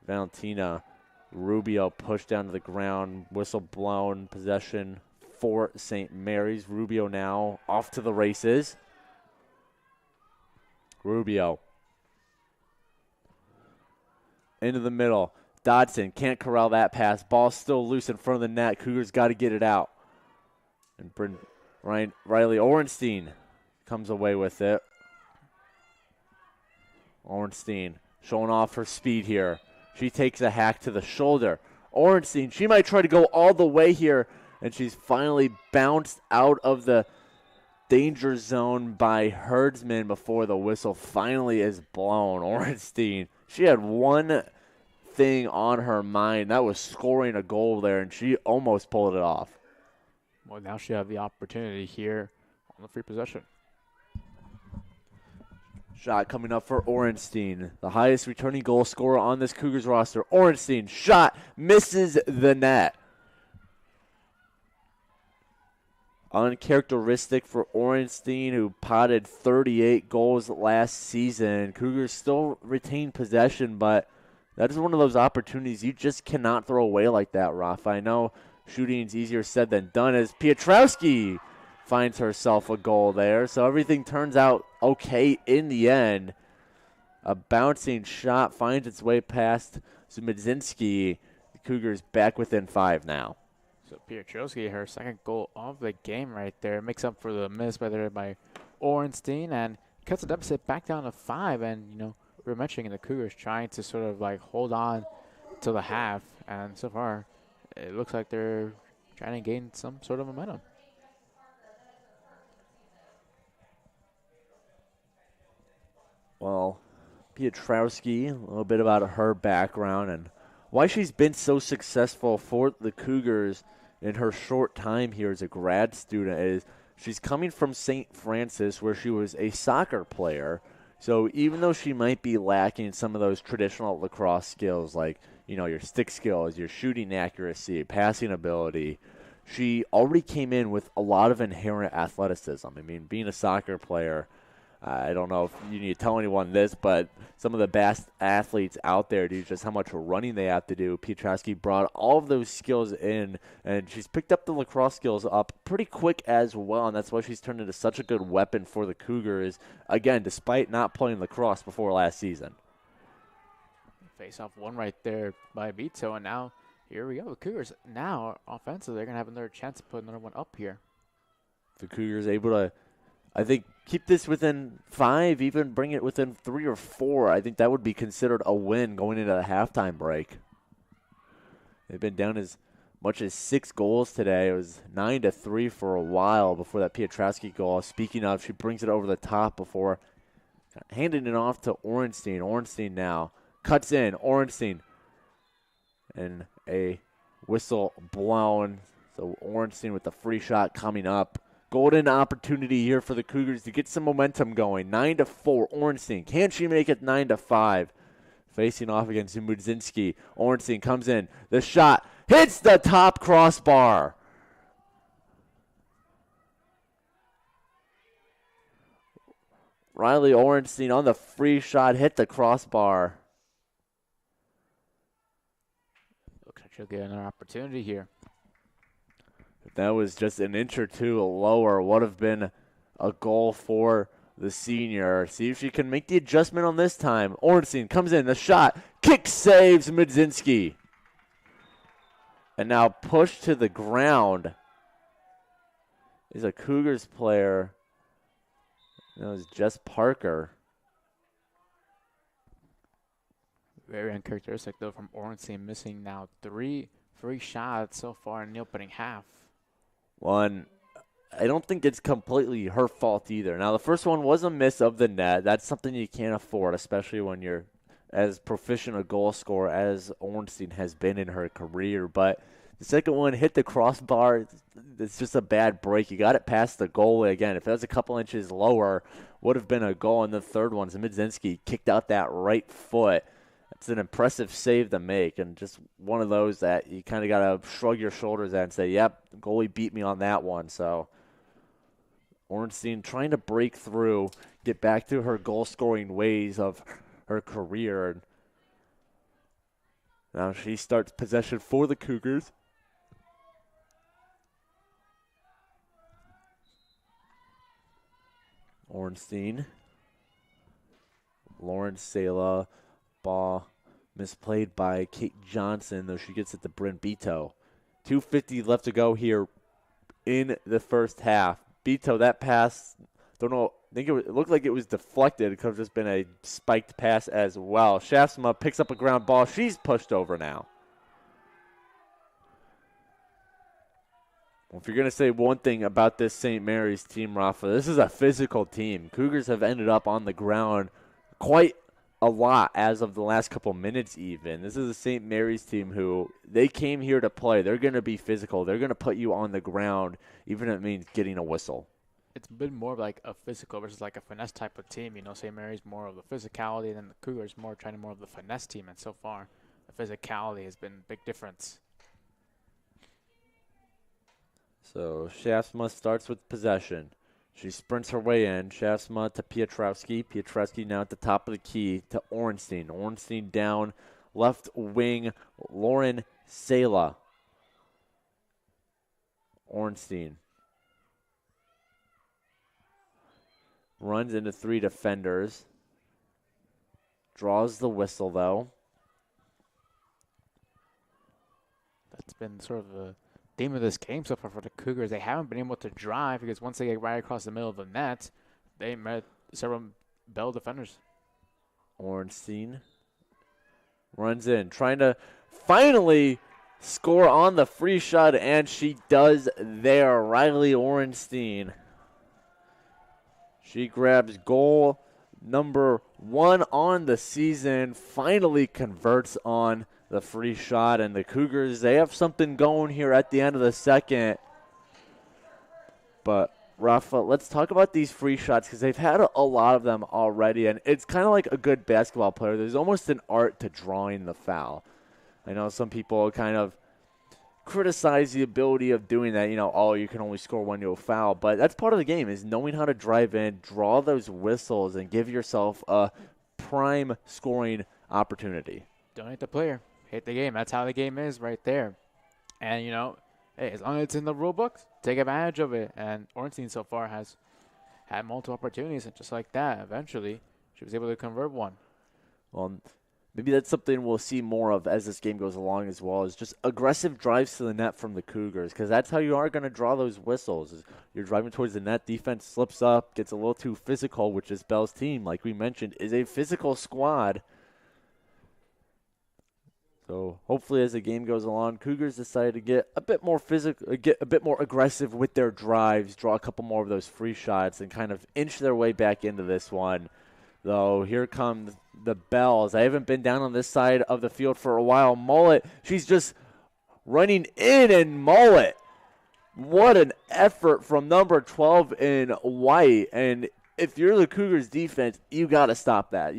Valentina Rubio pushed down to the ground, whistle blown, possession for St. Mary's. Rubio now off to the races. Rubio into the middle. Dodson can't corral that pass. Ball still loose in front of the net. Cougars got to get it out. And Riley Orenstein comes away with it. Orenstein showing off her speed here. She takes a hack to the shoulder. Orenstein, she might try to go all the way here, and she's finally bounced out of the danger zone by Herdsman before the whistle finally is blown. Orenstein, she had one thing on her mind. That was scoring a goal there, and she almost pulled it off. Well, now she have the opportunity here on the free possession. Shot coming up for Orenstein, the highest returning goal scorer on this Cougars roster. Orenstein, shot, misses the net. Uncharacteristic for Orenstein, who potted 38 goals last season. Cougars still retain possession, but that is one of those opportunities you just cannot throw away like that, Rafa. I know shooting's easier said than done, as Piotrowski finds herself a goal there. So everything turns out okay in the end. A bouncing shot finds its way past Zumidzinski. The Cougars back within 5 now. So Piotrowski, her second goal of the game right there, makes up for the miss by Orenstein and cuts the deficit back down to 5. And, we were mentioning the Cougars trying to sort of hold on to the half. And so far, it looks like they're trying to gain some sort of momentum. Well, Piotrowski, a little bit about her background and why she's been so successful for the Cougars in her short time here as a grad student is she's coming from St. Francis, where she was a soccer player. So even though she might be lacking some of those traditional lacrosse skills like, your stick skills, your shooting accuracy, passing ability, she already came in with a lot of inherent athleticism. I mean, being a soccer player, I don't know if you need to tell anyone this, but some of the best athletes out there do just how much running they have to do. Piotrowski brought all of those skills in, and she's picked up the lacrosse skills up pretty quick as well, and that's why she's turned into such a good weapon for the Cougars, again, despite not playing lacrosse before last season. Face off one right there by Vito, and now here we go. The Cougars now offensively, they're going to have another chance to put another one up here. The Cougars able to, I think, keep this within 5, even bring it within 3 or 4. I think that would be considered a win going into the halftime break. They've been down as much as 6 goals today. It was 9-3 for a while before that Piotrowski goal. Speaking of, she brings it over the top before handing it off to Ornstein. Ornstein now cuts in. Ornstein, and a whistle blown. So Ornstein with the free shot coming up. Golden opportunity here for the Cougars to get some momentum going. 9-4, Ornstein. Can she make it 9-5? Facing off against Mudzinski. Ornstein comes in. The shot hits the top crossbar. Riley Ornstein on the free shot hit the crossbar. Looks like she'll get another opportunity here. If that was just an inch or two lower, would have been a goal for the senior. See if she can make the adjustment on this time. Ornstein comes in, the shot, kick saves Mudzinski. And now pushed to the ground is a Cougars player. That was Jess Parker. Very uncharacteristic, though, from Ornstein, missing now 3 free shots so far in the opening half. One, I don't think it's completely her fault either. Now, the first one was a miss of the net. That's something you can't afford, especially when you're as proficient a goal scorer as Ornstein has been in her career. But the second one hit the crossbar. It's just a bad break. You got it past the goalie again. If it was a couple inches lower, would have been a goal. And the third one, Mudzinski kicked out that right foot. It's an impressive save to make, and just one of those that you kind of got to shrug your shoulders at and say, yep, goalie beat me on that one. So Ornstein trying to break through, get back to her goal-scoring ways of her career. And now she starts possession for the Cougars. Ornstein. Lauren Sela. Ball misplayed by Kate Johnson, though she gets it to Bryn Beto. 2:50 left to go here in the first half. Beto, that pass, don't know, I think it looked like it was deflected. It could have just been a spiked pass as well. Shaftsma picks up a ground ball. She's pushed over now. Well, if you're going to say one thing about this St. Mary's team, Rafa, this is a physical team. Cougars have ended up on the ground quite a lot as of the last couple minutes even. This is a St. Mary's team who they came here to play. They're going to be physical. They're going to put you on the ground, even if it means getting a whistle. It's been more of like a physical versus like a finesse type of team. St. Mary's more of the physicality, and then the Cougars more trying to more of the finesse team. And so far, the physicality has been a big difference. So Shaftsma starts with possession. She sprints her way in. Shaftsma to Piotrowski. Piotrowski now at the top of the key to Ornstein. Ornstein down left wing. Lauren Sela. Ornstein runs into 3 defenders. Draws the whistle, though. That's been sort of the theme of this game so far for the Cougars. They haven't been able to drive because once they get right across the middle of the net, they met several Bell defenders. Ornstein runs in, trying to finally score on the free shot, and she does there. Riley Orenstein. She grabs goal number 1 on the season, finally converts on the free shot, and the Cougars, they have something going here at the end of the second. But, Rafa, let's talk about these free shots because they've had a lot of them already, and it's kind of like a good basketball player. There's almost an art to drawing the foul. I know some people kind of criticize the ability of doing that, you can only score when you foul, but that's part of the game is knowing how to drive in, draw those whistles, and give yourself a prime scoring opportunity. Don't hit the player. Hit the game. That's how the game is right there. And, hey, as long as it's in the rule books, take advantage of it. And Ornstein so far has had multiple opportunities, and just like that, eventually, she was able to convert one. Well, maybe that's something we'll see more of as this game goes along as well, is just aggressive drives to the net from the Cougars, because that's how you are going to draw those whistles. Is you're driving towards the net, defense slips up, gets a little too physical, which is Bell's team, like we mentioned, is a physical squad. So hopefully as the game goes along, Cougars decide to get a bit more physical, get a bit more aggressive with their drives, draw a couple more of those free shots, and kind of inch their way back into this one. Though here come the Bells. I haven't been down on this side of the field for a while. Mullet, she's just running in, and Mullet. What an effort from number 12 in white. And if you're the Cougars defense, you got to stop that.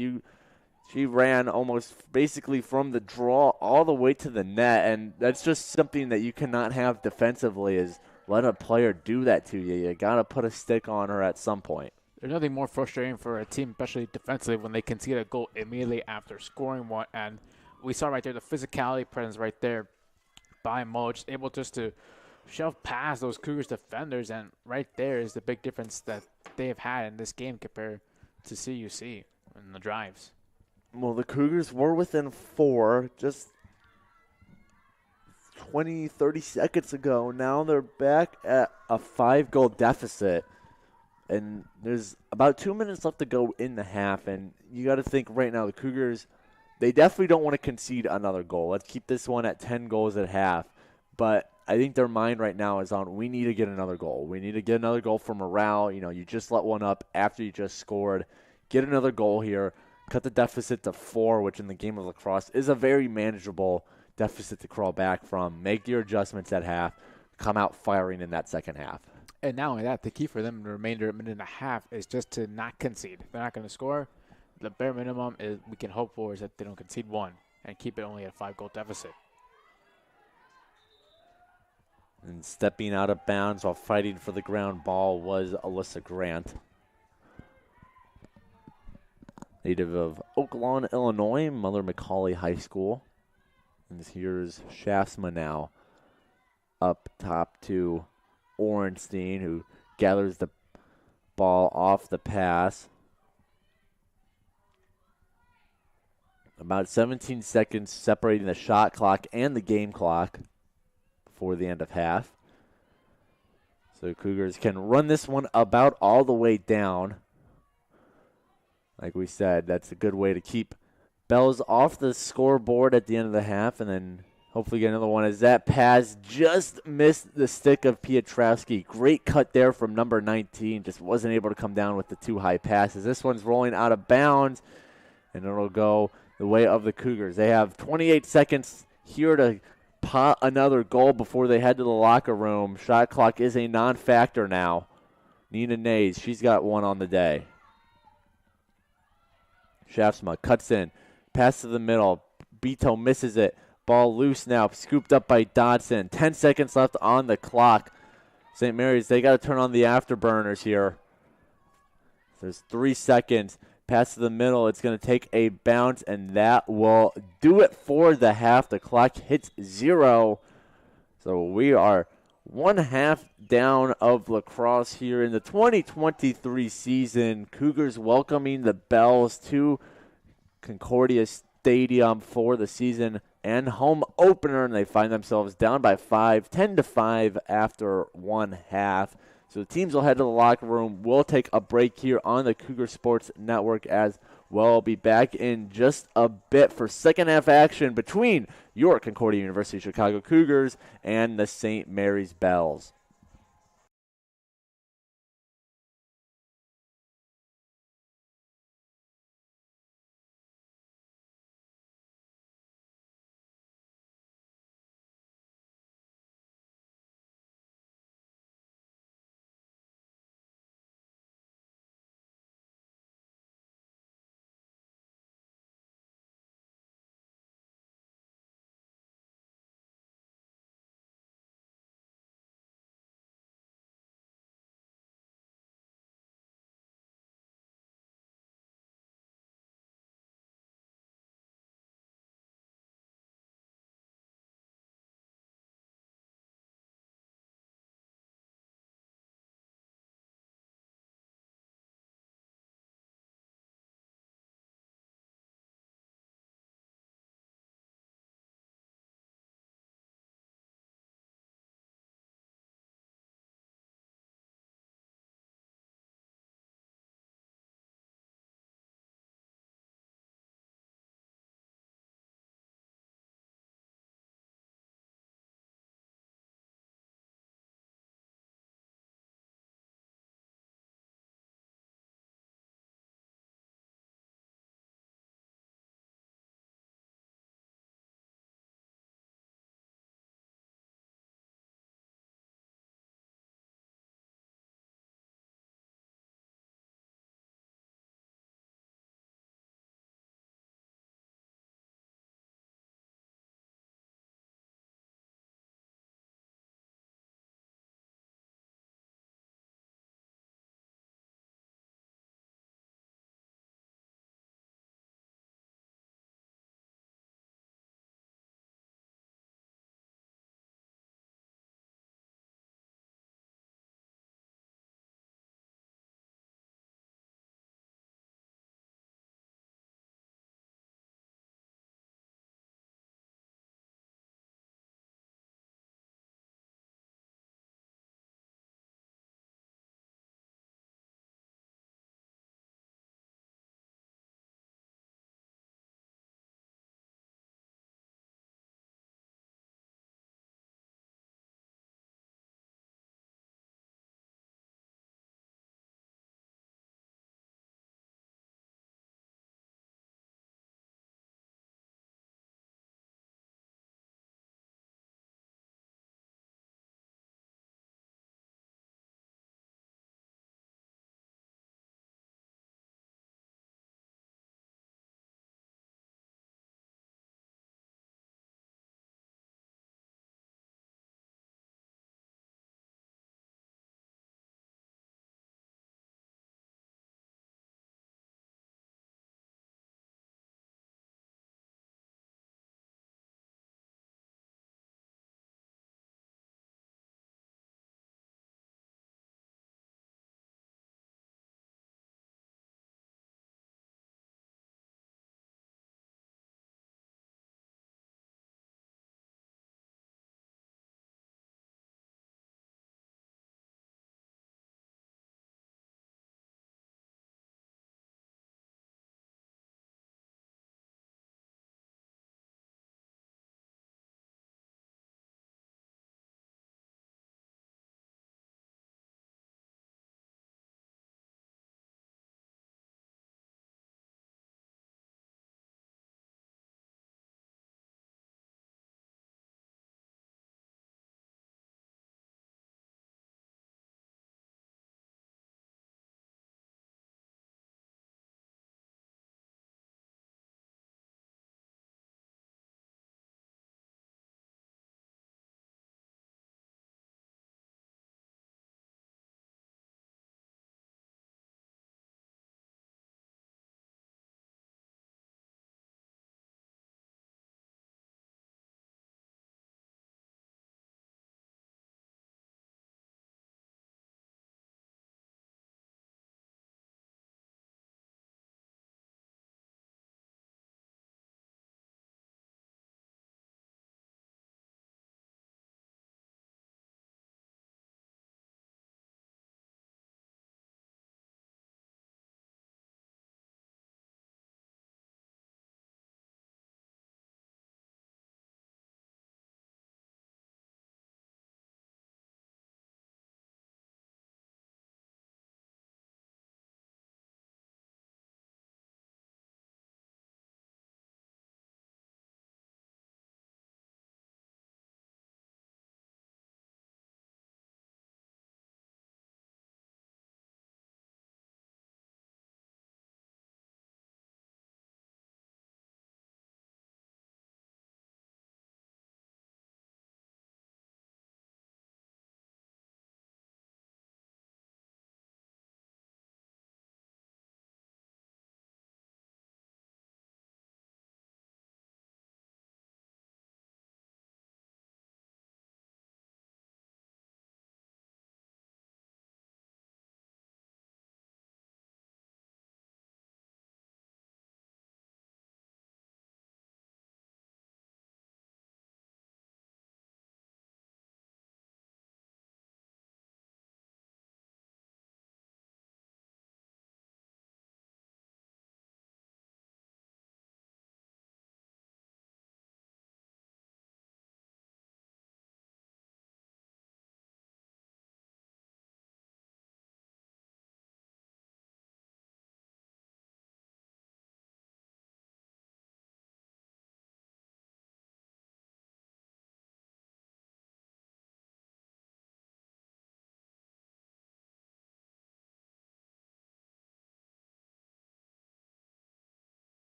She ran almost basically from the draw all the way to the net, and that's just something that you cannot have defensively, is let a player do that to you. You got to put a stick on her at some point. There's nothing more frustrating for a team, especially defensively, when they concede a goal immediately after scoring one. And we saw right there the physicality presence right there by Mulch, able just to shove past those Cougars defenders. And right there is the big difference that they have had in this game compared to CUC in the drives. Well, the Cougars were within 4 just 20, 30 seconds ago. Now they're back at a 5-goal deficit. And there's about 2 minutes left to go in the half. And you got to think right now the Cougars, they definitely don't want to concede another goal. Let's keep this one at 10 goals at half. But I think their mind right now is on, we need to get another goal. We need to get another goal for morale. You just let one up after you just scored. Get another goal here. Cut the deficit to 4, which in the game of lacrosse is a very manageable deficit to crawl back from. Make your adjustments at half. Come out firing in that second half. And not only that, the key for them in the remainder of a minute and a half is just to not concede. If they're not going to score, the bare minimum is we can hope for is that they don't concede one and keep it only at a 5-goal deficit. And stepping out of bounds while fighting for the ground ball was Alyssa Grant, native of Oak Lawn, Illinois, Mother McCauley High School. And here's Shaftsma now up top to Orenstein, who gathers the ball off the pass. About 17 seconds separating the shot clock and the game clock before the end of half. So Cougars can run this one about all the way down. Like we said, that's a good way to keep Bells off the scoreboard at the end of the half, and then hopefully get another one as that pass just missed the stick of Piotrowski. Great cut there from number 19. Just wasn't able to come down with the 2 high passes. This one's rolling out of bounds, and it'll go the way of the Cougars. They have 28 seconds here to pot another goal before they head to the locker room. Shot clock is a non-factor now. Nina Nays, she's got one on the day. Shaftsma cuts in. Pass to the middle. Beto misses it. Ball loose now, scooped up by Dodson. 10 seconds left on the clock. St. Mary's, they got to turn on the afterburners here. There's 3 seconds. Pass to the middle. It's going to take a bounce, and that will do it for the half. The clock hits 0. So we are 1 half down of lacrosse here in the 2023 season. Cougars welcoming the Bells to Concordia Stadium for the season and home opener, and they find themselves down by 5, 10-5 after 1 half. So the teams will head to the locker room. We'll take a break here on the Cougar Sports Network as We'll be back in just a bit for second half action between your Concordia University Chicago Cougars and the St. Mary's Bells.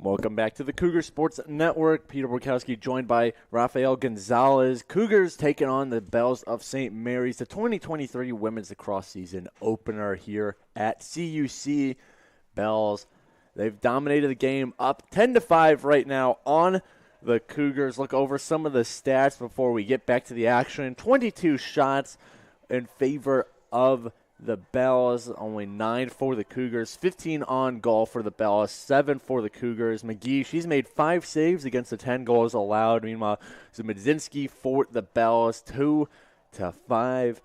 Welcome back to the Cougar Sports Network. Peter Borkowski joined by Rafael Gonzalez. Cougars taking on the Bells of St. Mary's, the 2023 Women's Lacrosse season opener here at CUC. Bells, they've dominated the game, up 10-5 right now on the Cougars. Look over some of the stats before we get back to the action. 22 shots in favor of the Bells, only 9 for the Cougars, 15 on goal for the Bells, 7 for the Cougars. McGee, she's made 5 saves against the 10 goals allowed. Meanwhile, Zmedzinski for the Bells, 2-5.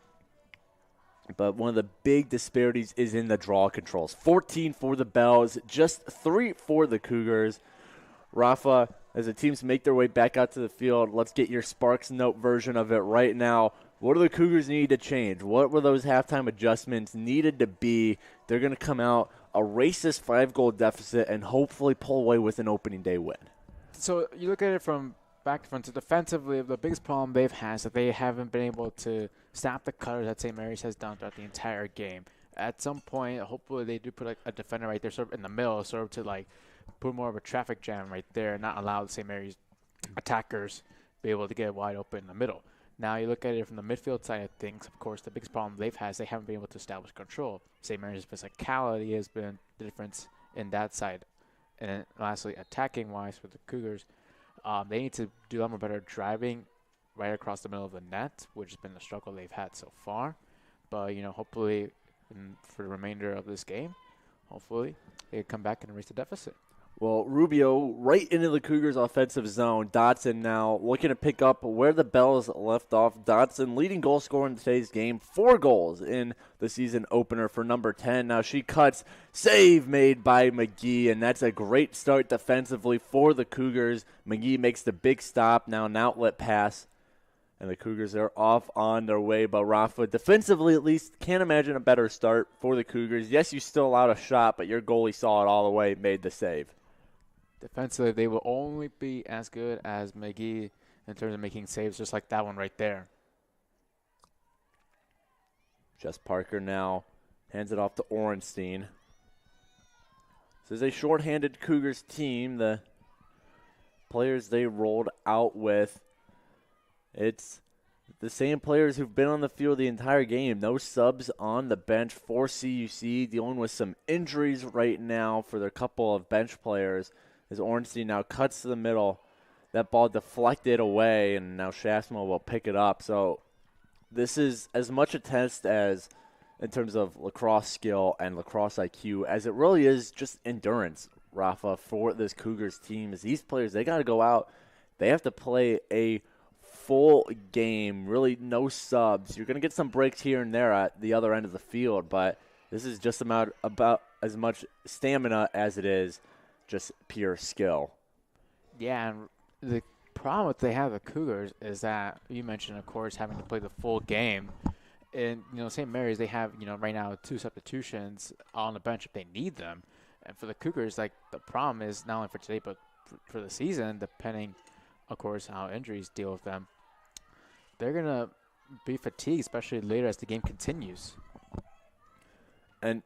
But one of the big disparities is in the draw controls. 14 for the Bells, just 3 for the Cougars. Rafa, as the teams make their way back out to the field, let's get your Sparks Note version of it right now. What do the Cougars need to change? What were those halftime adjustments needed to be? They're going to come out, erase this 5-goal deficit, and hopefully pull away with an opening day win. So you look at it from back to front. So defensively, the biggest problem they've had is that they haven't been able to stop the cutters that St. Mary's has done throughout the entire game. At some point, hopefully they do put a defender right there, sort of in the middle, sort of to put more of a traffic jam right there and not allow the St. Mary's attackers be able to get wide open in the middle. Now you look at it from the midfield side of things, of course, the biggest problem they've had is they haven't been able to establish control. St. Mary's physicality has been the difference in that side. And then lastly, attacking-wise for the Cougars, they need to do a lot more better driving right across the middle of the net, which has been the struggle they've had so far. But, hopefully for the remainder of this game, hopefully they can come back and erase the deficit. Well, Rubio right into the Cougars' offensive zone. Dotson now looking to pick up where the Bells left off. Dotson, leading goal scorer in today's game, 4 goals in the season opener for number 10. Now she cuts, save made by McGee, and that's a great start defensively for the Cougars. McGee makes the big stop, now an outlet pass, and the Cougars are off on their way. But Rafa, defensively at least, can't imagine a better start for the Cougars. Yes, you still allowed a shot, but your goalie saw it all the way, made the save. Defensively, they will only be as good as McGee in terms of making saves, just like that one right there. Jess Parker now hands it off to Orenstein. This is a shorthanded Cougars team. The players they rolled out with, it's the same players who've been on the field the entire game. No subs on the bench for CUC, dealing with some injuries right now for their couple of bench players. As Ornstein now cuts to the middle, that ball deflected away, and now Shasmo will pick it up. So this is as much a test as in terms of lacrosse skill and lacrosse IQ as it really is just endurance, Rafa, for this Cougars team. As these players, they got to go out. They have to play a full game, really no subs. You're going to get some breaks here and there at the other end of the field, but this is just about as much stamina as it is just pure skill. Yeah, and the problem that they have, the Cougars, is that you mentioned, of course, having to play the full game. And, St. Mary's, they have, right now 2 substitutions on the bench if they need them. And for the Cougars, the problem is not only for today, but for the season, depending, of course, how injuries deal with them, they're going to be fatigued, especially later as the game continues. And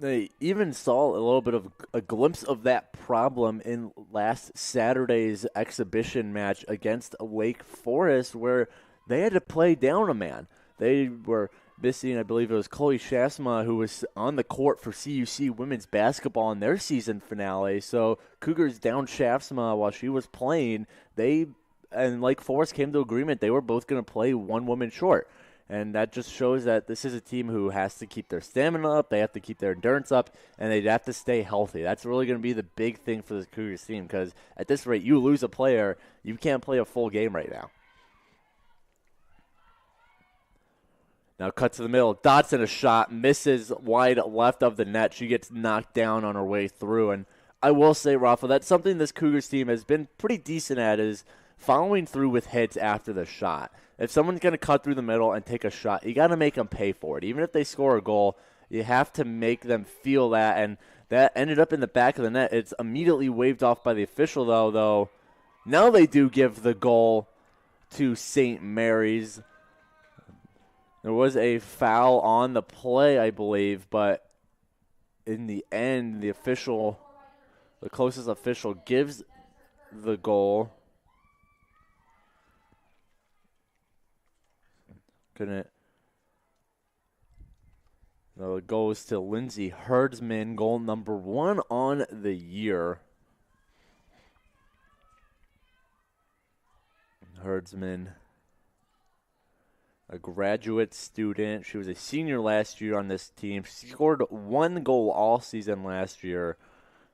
they even saw a little bit of a glimpse of that problem in last Saturday's exhibition match against Wake Forest, where they had to play down a man. They were missing, I believe it was Chloe Shasma, who was on the court for CUC women's basketball in their season finale. So Cougars down Shasma while she was playing. They and Lake Forest came to agreement they were both going to play one woman short. And that just shows that this is a team who has to keep their stamina up, they have to keep their endurance up, and they have to stay healthy. That's really going to be the big thing for this Cougars team, because at this rate, you lose a player, you can't play a full game right now. Now cut to the middle. Dotson a shot, misses wide left of the net. She gets knocked down on her way through. And I will say, Rafa, that's something this Cougars team has been pretty decent at, is following through with hits after the shot. If someone's going to cut through the middle and take a shot, you got to make them pay for it. Even if they score a goal, you have to make them feel that. And that ended up in the back of the net. It's immediately waved off by the official, though. Now they do give the goal to St. Mary's. There was a foul on the play, I believe, but in the end, the official The closest official gives the goal. Couldn't. No, it goes to Lindsay Herdsman, goal number 1 on the year. Herdsman, a graduate student. She was a senior last year on this team. She scored 1 goal all season last year,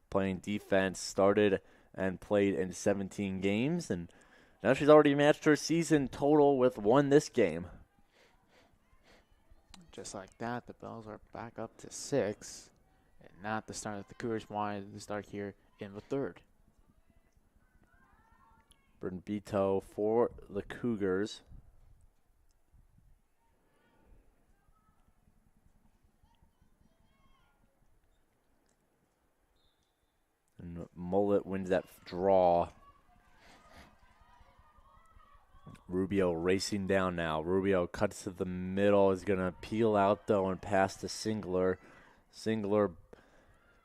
playing defense, started and played in 17 games, and now she's already matched her season total with 1 this game. Just like that, the Bells are back up to 6, and not the start that the Cougars wanted to start here in the third. Bernbito for the Cougars. And Mullet wins that draw. Rubio racing down now. Rubio cuts to the middle. Is going to peel out, though, and pass to Singler. Singler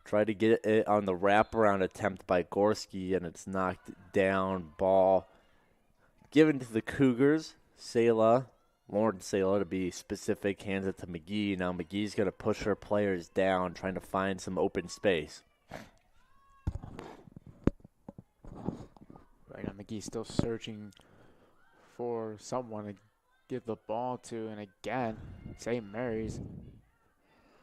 tried to get it on the wraparound attempt by Gorski, and it's knocked down. Ball given to the Cougars. Lauren Sela, to be specific, hands it to McGee. Now McGee's going to push her players down, trying to find some open space. Right now, McGee's still searching for someone to give the ball to, and again, St. Mary's.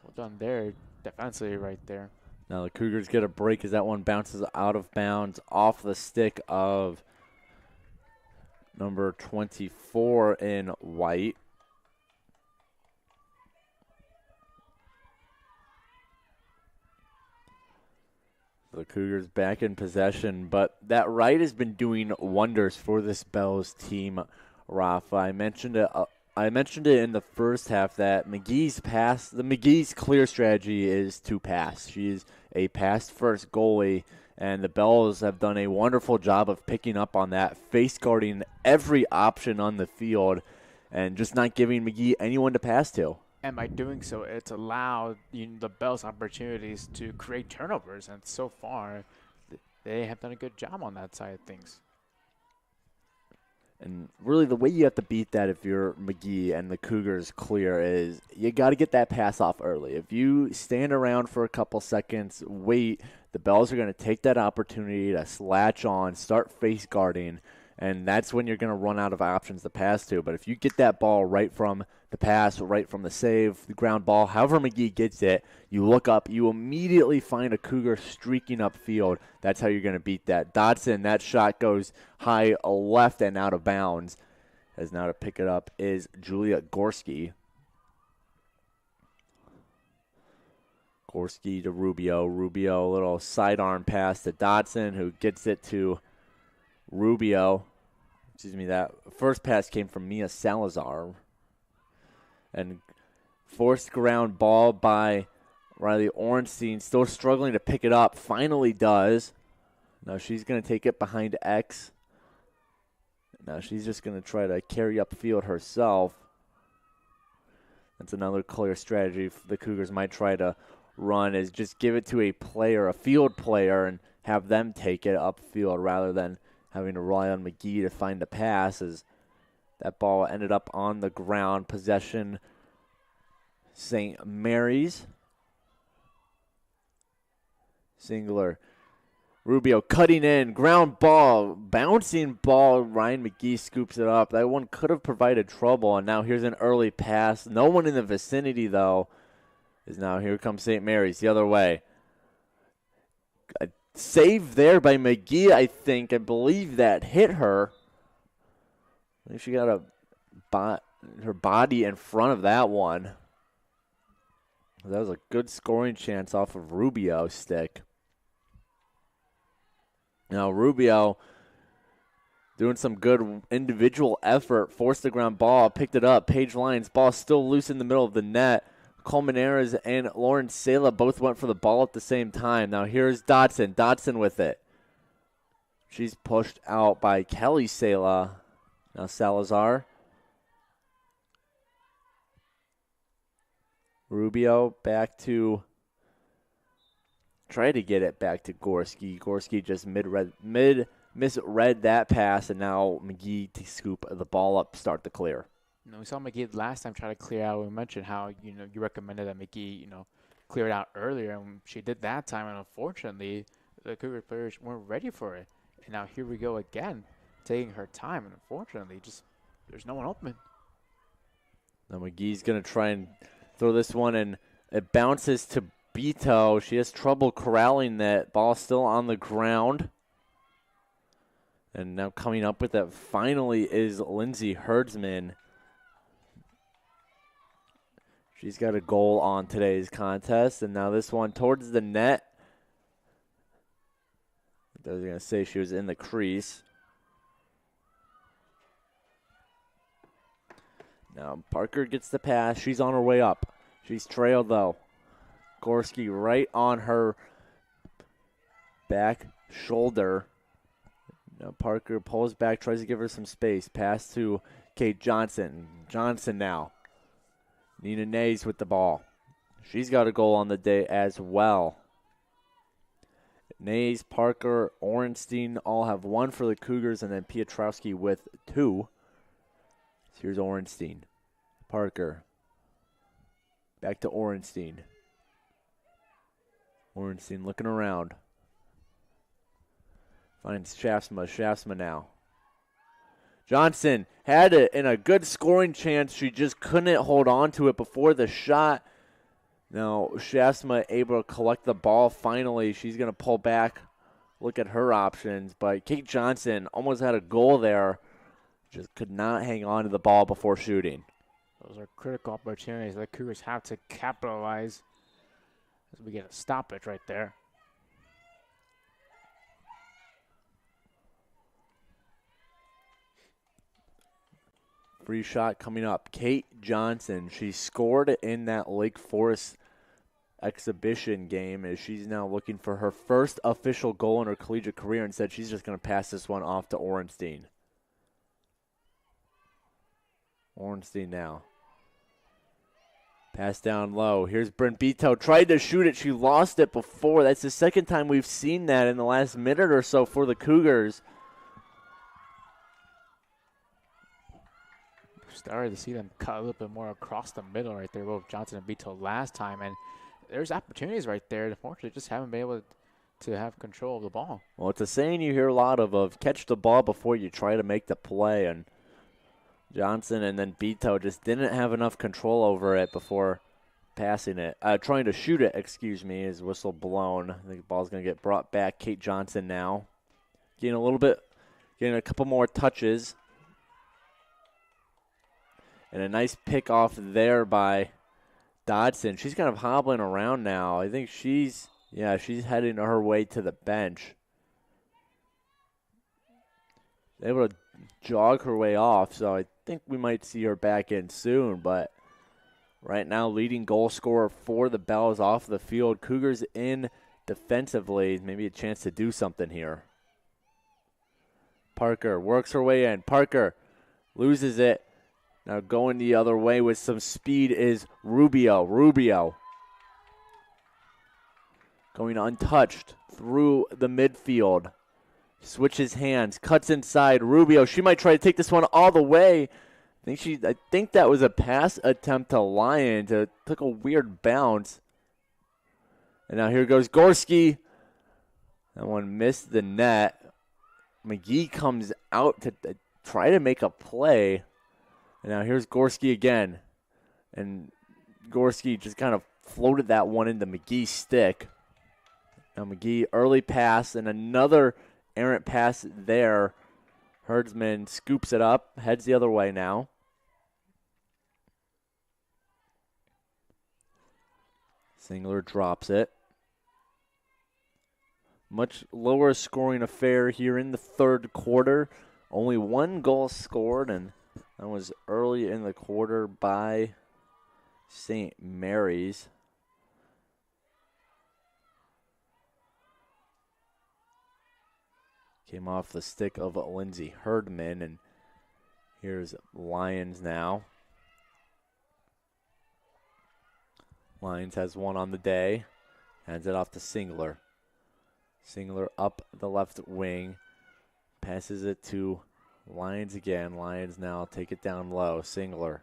Well done there, defensively right there. Now the Cougars get a break as that one bounces out of bounds off the stick of number 24 in white. The Cougars back in possession, but that right has been doing wonders for this Bells team, Rafa. I mentioned it in the first half that McGee's clear strategy is to pass. She's a pass-first goalie, and the Bells have done a wonderful job of picking up on that, face-guarding every option on the field, and just not giving McGee anyone to pass to. And by doing so, it's allowed the Bells opportunities to create turnovers, and so far, they have done a good job on that side of things. And really the way you have to beat that if you're McGee and the Cougars clear is you got to get that pass off early. If you stand around for a couple seconds, wait, the Bells are going to take that opportunity to latch on, start face guarding, and that's when you're going to run out of options to pass to. But if you get that ball right from the pass, right from the save, the ground ball, however McGee gets it, you look up, you immediately find a Cougar streaking upfield. That's how you're going to beat that. Dodson, that shot goes high left and out of bounds. As now to pick it up is Julia Gorski. Gorski to Rubio. Rubio, a little sidearm pass to Dodson, who gets it to Rubio. That first pass came from Mia Salazar. And forced ground ball by Riley Ornstein, still struggling to pick it up. Finally does. Now she's going to take it behind X. Now she's just going to try to carry upfield herself. That's another clear strategy the Cougars might try to run, is just give it to a player, a field player, and have them take it upfield rather than having to rely on McGee to find the pass. As that ball ended up on the ground. Possession, St. Mary's. Singular. Rubio cutting in. Ground ball. Bouncing ball. Ryan McGee scoops it up. That one could have provided trouble. And now here's an early pass. No one in the vicinity, though. Now here comes St. Mary's the other way. A save there by McGee, I think. I believe that hit her. I think she got her body in front of that one. That was a good scoring chance off of Rubio's stick. Now Rubio doing some good individual effort, forced the ground ball, picked it up. Paige Lyons, ball still loose in the middle of the net. Colmenares and Lauren Sela both went for the ball at the same time. Now here's Dodson. Dodson with it. She's pushed out by Kelly Sela. Now Salazar. Rubio back to Try to get it back to Gorski. Gorski just misread that pass, and now McGee to scoop the ball up, start the clear. We saw McGee last time try to clear out. We mentioned how, you recommended that McGee, clear it out earlier, and she did that time, and unfortunately, the Cougar players weren't ready for it. And now here we go again, taking her time, and unfortunately, just there's no one open. Now McGee's going to try and throw this one, and it bounces to Beto. She has trouble corralling that ball, still on the ground. And now coming up with it finally is Lindsay Herdsman. She's got a goal on today's contest, and now this one towards the net. I was going to say she was in the crease. Now Parker gets the pass. She's on her way up. She's trailed, though. Gorski right on her back shoulder. Now Parker pulls back, tries to give her some space. Pass to Kate Johnson. Johnson now. Nina Nays with the ball. She's got a goal on the day as well. Nays, Parker, Orenstein all have one for the Cougars, and then Piotrowski with 2. So here's Orenstein. Parker. Back to Orenstein. Orenstein looking around. Finds Shaftsma. Shaftsma now. Johnson had it in a good scoring chance. She just couldn't hold on to it before the shot. Now Shaftsma able to collect the ball finally. She's going to pull back, look at her options. But Kate Johnson almost had a goal there. Just could not hang on to the ball before shooting. Those are critical opportunities that Cougars have to capitalize. As we get a stoppage right there. Free shot coming up. Kate Johnson. She scored in that Lake Forest exhibition game as she's now looking for her first official goal in her collegiate career and said she's just going to pass this one off to Orenstein. Orenstein now. Pass down low. Here's Brent Beto. Tried to shoot it. She lost it before. That's the second time we've seen that in the last minute or so for the Cougars. Started to see them cut a little bit more across the middle right there, both Johnson and Beto last time. And there's opportunities right there. Unfortunately, just haven't been able to have control of the ball. Well, it's a saying you hear a lot of catch the ball before you try to make the play. And Johnson and then Beto just didn't have enough control over it before passing it. Trying to shoot it, excuse me, is whistle blown. I think the ball's going to get brought back. Kate Johnson now. Getting a couple more touches. And a nice pick off there by Dodson. She's kind of hobbling around now. I think she's heading her way to the bench. Able to jog her way off, so I think we might see her back in soon. But right now, leading goal scorer for the Bells off the field. Cougars in defensively. Maybe a chance to do something here. Parker works her way in. Parker loses it. Now going the other way with some speed is Rubio. Rubio going untouched through the midfield. Switches hands, cuts inside. Rubio, she might try to take this one all the way. I think that was a pass attempt to Lyons. It took a weird bounce. And now here goes Gorski. That one missed the net. McGee comes out to try to make a play. And now here's Gorski again. And Gorski just kind of floated that one into McGee's stick. Now McGee, early pass, and another errant pass there. Herdsman scoops it up, heads the other way now. Singler drops it. Much lower scoring affair here in the third quarter. Only one goal scored, and that was early in the quarter by St. Mary's. Came off the stick of Lindsay Herdman, and here's Lyons now. Lyons has one on the day. Hands it off to Singler. Singler up the left wing. Passes it to Lyons again. Lyons now take it down low. Singler.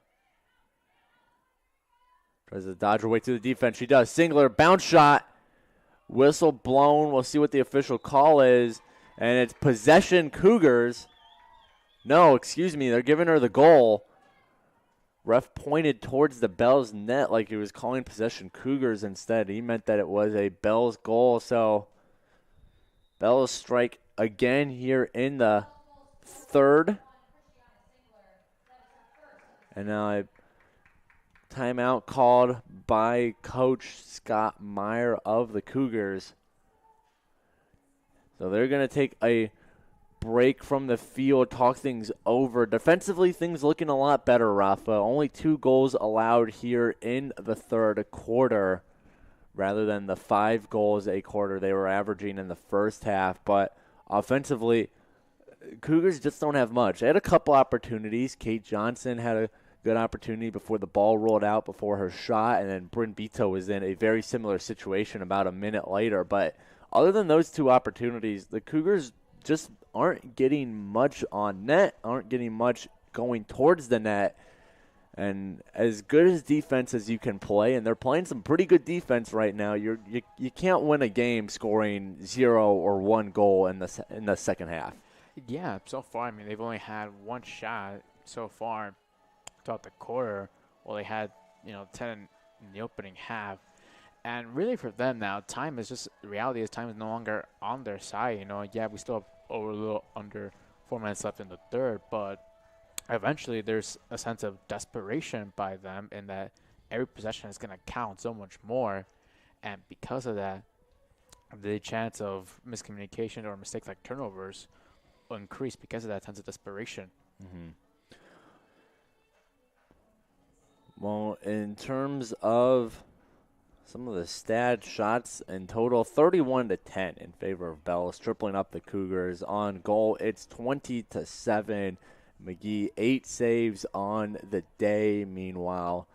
Tries to dodge her way through the defense. She does. Singler, bounce shot. Whistle blown. We'll see what the official call is. And it's possession Cougars. No, excuse me. They're giving her the goal. Ref pointed towards the Bells net like he was calling possession Cougars instead. He meant that it was a Bells goal. So Bells strike again here in the third. And now a timeout called by Coach Scott Meyer of the Cougars. So they're going to take a break from the field, talk things over. Defensively, things looking a lot better, Rafa. Only 2 goals allowed here in the third quarter rather than the 5 goals a quarter they were averaging in the first half. But offensively, Cougars just don't have much. They had a couple opportunities. Kate Johnson had a good opportunity before the ball rolled out before her shot, and then Bryn Bito was in a very similar situation about a minute later. But other than those 2 opportunities, the Cougars just aren't getting much on net, aren't getting much going towards the net. And as good as defense as you can play, and they're playing some pretty good defense right now, you can't win a game scoring 0 or 1 goal in the second half. Yeah, so far, I mean, they've only had 1 shot so far throughout the quarter. Well, they had, 10 in the opening half. And really for them now, time is just, the reality is time is no longer on their side. Yeah, we still have a little under 4 minutes left in the third, but eventually there's a sense of desperation by them in that every possession is going to count so much more. And because of that, the chance of miscommunication or mistakes like turnovers will increase because of that sense of desperation. Mm-hmm. Well, in terms of some of the stats, shots in total, 31-10 in favor of Bells, tripling up the Cougars. On goal, it's 20-7. McGee 8 saves on the day. Meanwhile,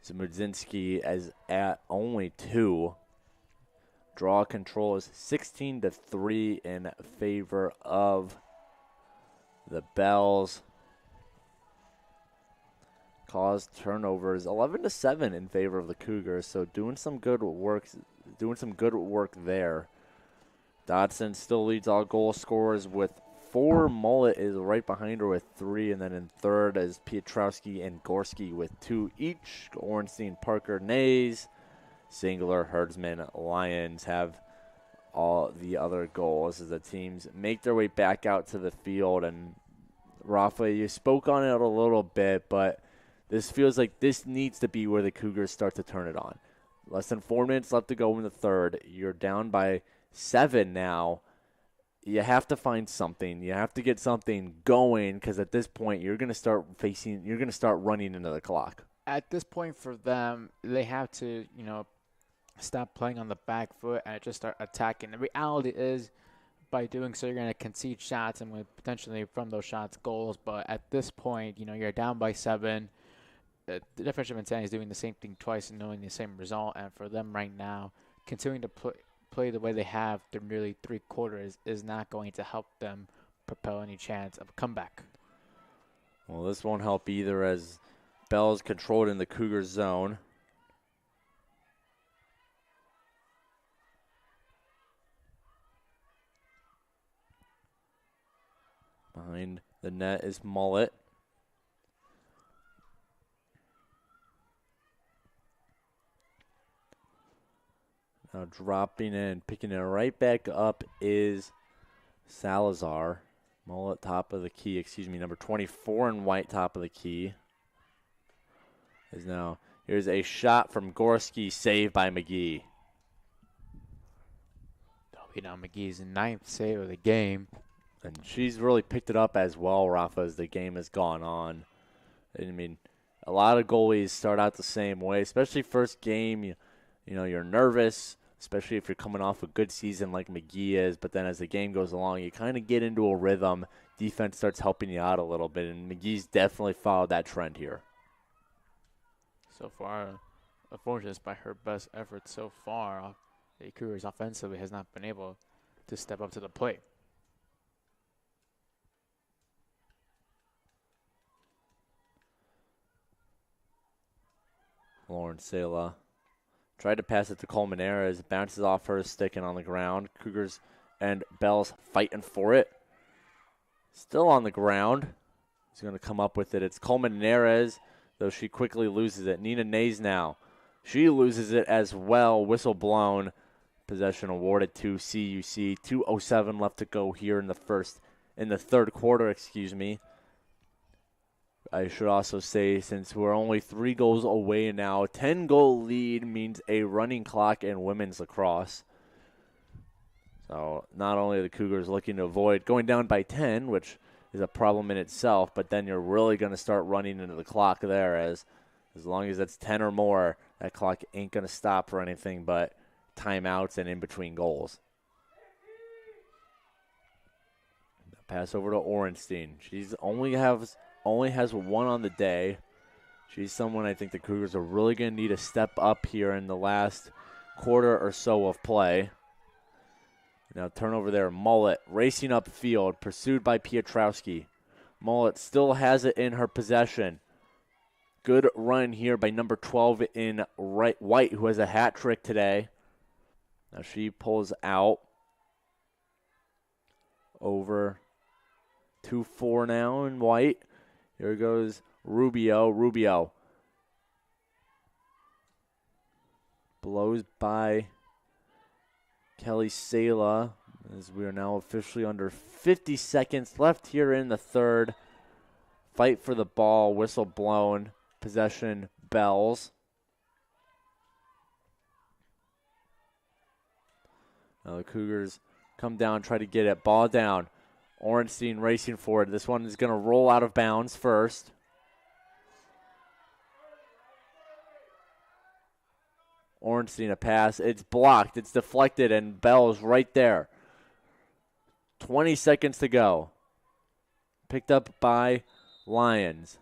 Zamudzinski is at only 2. Draw control is 16-3 in favor of the Bells. Caused turnovers 11-7 in favor of the Cougars. So doing some good work there. Dodson still leads all goal scorers with 4. Mullet is right behind her with 3, and then in third is Pietrowski and Gorski with 2 each. Ornstein, Parker, Nays, Singler, Herdsman, Lyons have all the other goals as the teams make their way back out to the field. And Rafa, you spoke on it a little bit, but this feels like this needs to be where the Cougars start to turn it on. Less than 4 minutes left to go in the third. You're down by 7 now. You have to find something. You have to get something going because at this point you're going to start running into the clock. At this point for them, they have to, stop playing on the back foot and just start attacking. The reality is, by doing so, you're going to concede shots and potentially from those shots goals. But at this point, you're down by 7. The defense of insanity is doing the same thing twice and knowing the same result. And for them right now, continuing to play the way they have through nearly 3 quarters is not going to help them propel any chance of a comeback. Well, this won't help either as Bell's controlled in the Cougars zone. Behind the net is Mullet. Now dropping in, picking it right back up is Salazar. Mullet top of the key, number 24 in white top of the key. Here's a shot from Gorski, saved by McGee. That'll be now McGee's 9th save of the game. And she's really picked it up as well, Rafa, as the game has gone on. I mean, a lot of goalies start out the same way, especially first game. You're nervous, especially if you're coming off a good season like McGee is. But then as the game goes along, you kind of get into a rhythm. Defense starts helping you out a little bit, and McGee's definitely followed that trend here. So far, unfortunately, by her best effort so far, the Cougars offensively has not been able to step up to the plate. Lauren Sela tried to pass it to Colmenares, bounces off her stick and on the ground. Cougars and Bells fighting for it. Still on the ground. He's going to come up with it. It's Colmenares, though she quickly loses it. Nina Nays now. She loses it as well. Whistle blown. Possession awarded to CUC. 2:07 left to go here in the third quarter, excuse me. I should also say, since we're only 3 goals away now, 10-goal lead means a running clock in women's lacrosse. So not only are the Cougars looking to avoid going down by 10, which is a problem in itself, but then you're really going to start running into the clock there, as long as it's 10 or more, that clock ain't going to stop for anything but timeouts and in between goals. Pass over to Orenstein. She's only has one on the day. She's someone I think the Cougars are really going to need to step up here in the last quarter or so of play. Now turnover there. Mullet racing upfield, pursued by Piotrowski. Mullet still has it in her possession. Good run here by number 12 in White, who has a hat trick today. Now she pulls out over 2-4 now in White. Here goes Rubio. Rubio blows by Kelly Sela, as we are now officially under 50 seconds left here in the third. Fight for the ball, whistle blown, possession Bells. Now the Cougars come down, try to get it, ball down. Orenstein racing forward. This one is going to roll out of bounds first. Orenstein a pass. It's blocked. It's deflected, and Bell's right there. 20 seconds to go. Picked up by Lions.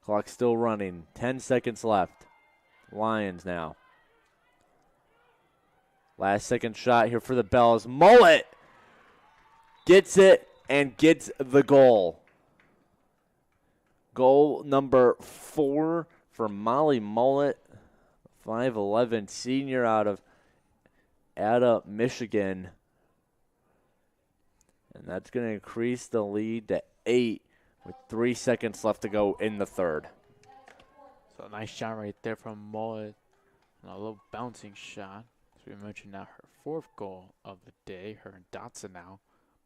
Clock still running. 10 seconds left. Lions now. Last second shot here for the Bells. Mullet gets it and gets the goal. Goal number 4 for Molly Mullet, 5'11" senior out of Ada, Michigan. And that's going to increase the lead to 8 with 3 seconds left to go in the third. So a nice shot right there from Mullet. A little bouncing shot. As we mentioned, now her 4th goal of the day. Her and Dotson now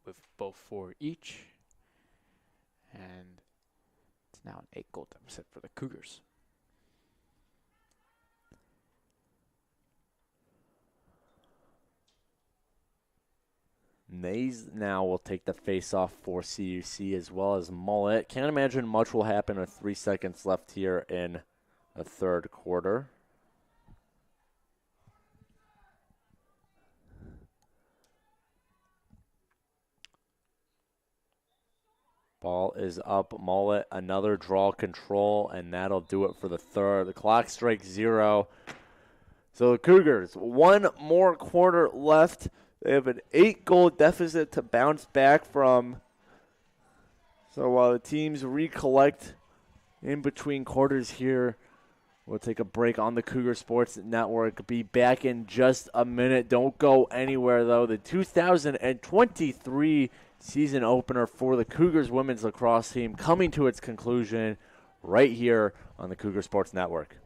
with both 4 each. And it's now an 8-goal deficit for the Cougars. Nays now will take the face-off for CUC as well as Mullet. Can't imagine much will happen with 3 seconds left here in the third quarter. Ball is up. Mullet, another draw control, and that'll do it for the third. The clock strikes 0. So the Cougars, 1 more quarter left. They have an 8-goal deficit to bounce back from. So while the teams recollect in between quarters here, we'll take a break on the Cougar Sports Network. Be back in just a minute. Don't go anywhere, though. The 2023 season opener for the Cougars women's lacrosse team coming to its conclusion right here on the Cougar Sports Network.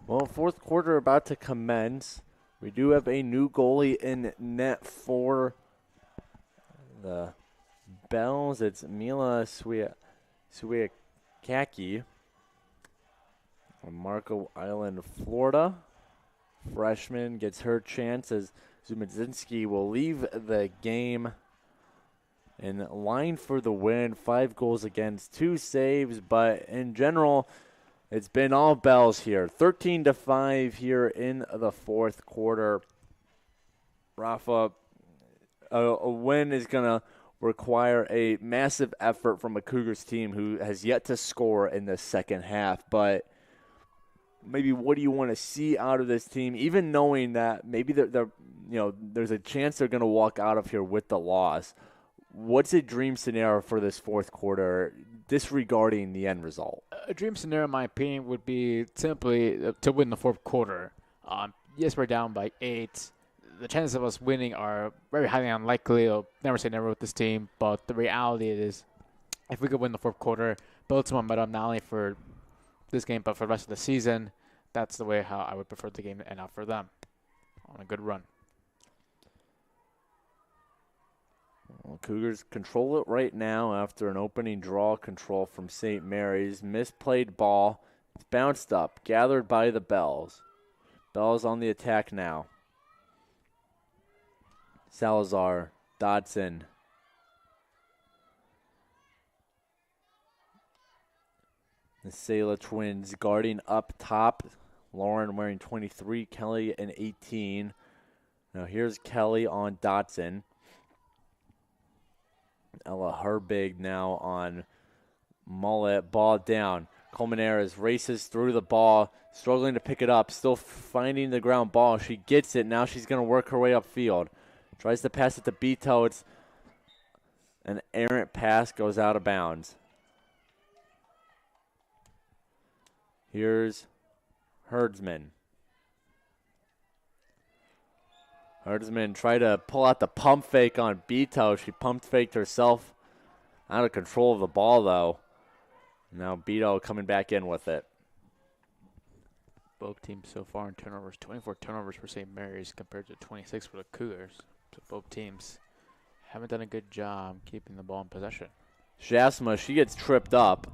Well, fourth quarter about to commence. We do have a new goalie in net for the Bells. It's Mila Swiakaki from Marco Island, Florida. Freshman gets her chance as Zumadzinski will leave the game in line for the win. 5 goals against, 2 saves, but in general, it's been all Bells here. 13-5 here in the fourth quarter. Rafa, a win is going to require a massive effort from a Cougars team who has yet to score in the second half. But maybe what do you want to see out of this team, even knowing that maybe there's a chance they're going to walk out of here with the loss? What's a dream scenario for this fourth quarter, disregarding the end result? A dream scenario, in my opinion, would be simply to win the fourth quarter. Yes, we're down by 8. The chances of us winning are very highly unlikely. I'll never say never with this team, but the reality is if we could win the fourth quarter, build some momentum not only for this game but for the rest of the season, that's the way how I would prefer the game to end up for them on a good run. Well, Cougars control it right now after an opening draw control from St. Mary's. Misplayed ball. It's bounced up, gathered by the Bells. Bells on the attack now. Salazar, Dodson. The Sela twins guarding up top. Lauren wearing 23, Kelly in 18. Now here's Kelly on Dodson. Ella Herbig now on Mullet. Ball down. Colmenares races through the ball, struggling to pick it up, still finding the ground ball. She gets it. Now she's going to work her way upfield. Tries to pass it to Beto. It's an errant pass, goes out of bounds. Here's Herdsman. Herdsman tried to pull out the pump fake on Beto. She pump faked herself. Out of control of the ball, though. Now Beto coming back in with it. Both teams so far in turnovers, 24 turnovers for St. Mary's compared to 26 for the Cougars. So both teams haven't done a good job keeping the ball in possession. Jasma, she gets tripped up.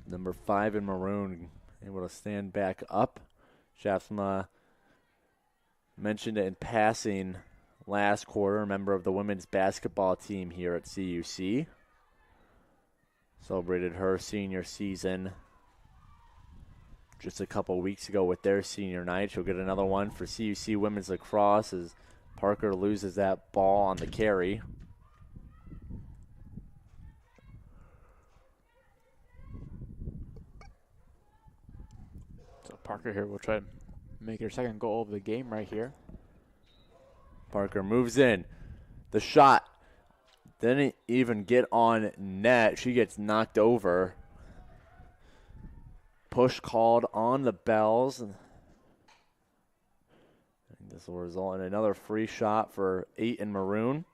Number 5 in maroon, able to stand back up. Jasma mentioned it in passing last quarter, member of the women's basketball team here at CUC. Celebrated her senior season just a couple weeks ago with their senior night. She'll get another one for CUC women's lacrosse as Parker loses that ball on the carry. So Parker here will try to make her second goal of the game right here. Parker moves in. The shot didn't even get on net. She gets knocked over. Push called on the Bells. I think this will result in another free shot for 8 in maroon.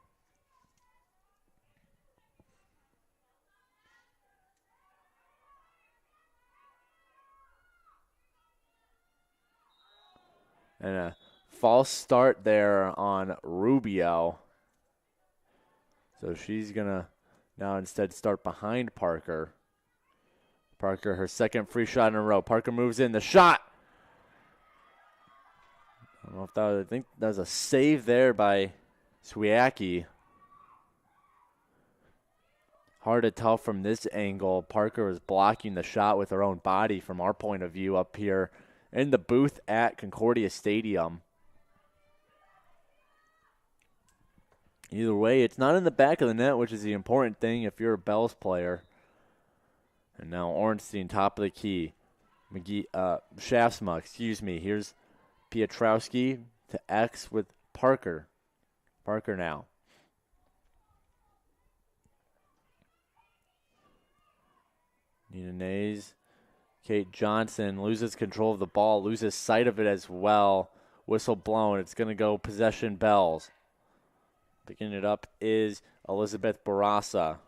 And a false start there on Rubio. So she's going to now instead start behind Parker. Parker, her second free shot in a row. Parker moves in. The shot. I don't know if that was, I think that was a save there by Swiacki. Hard to tell from this angle. Parker was blocking the shot with her own body from our point of view up here in the booth at Concordia Stadium. Either way, it's not in the back of the net, which is the important thing if you're a Bells player. And now Ornstein, top of the key. Shaftsma, excuse me. Here's Pietrowski to X with Parker. Parker now. Nina Nays. Kate Johnson loses control of the ball, loses sight of it as well. Whistle blown. It's going to go possession Bells. Picking it up is Elizabeth Barasa.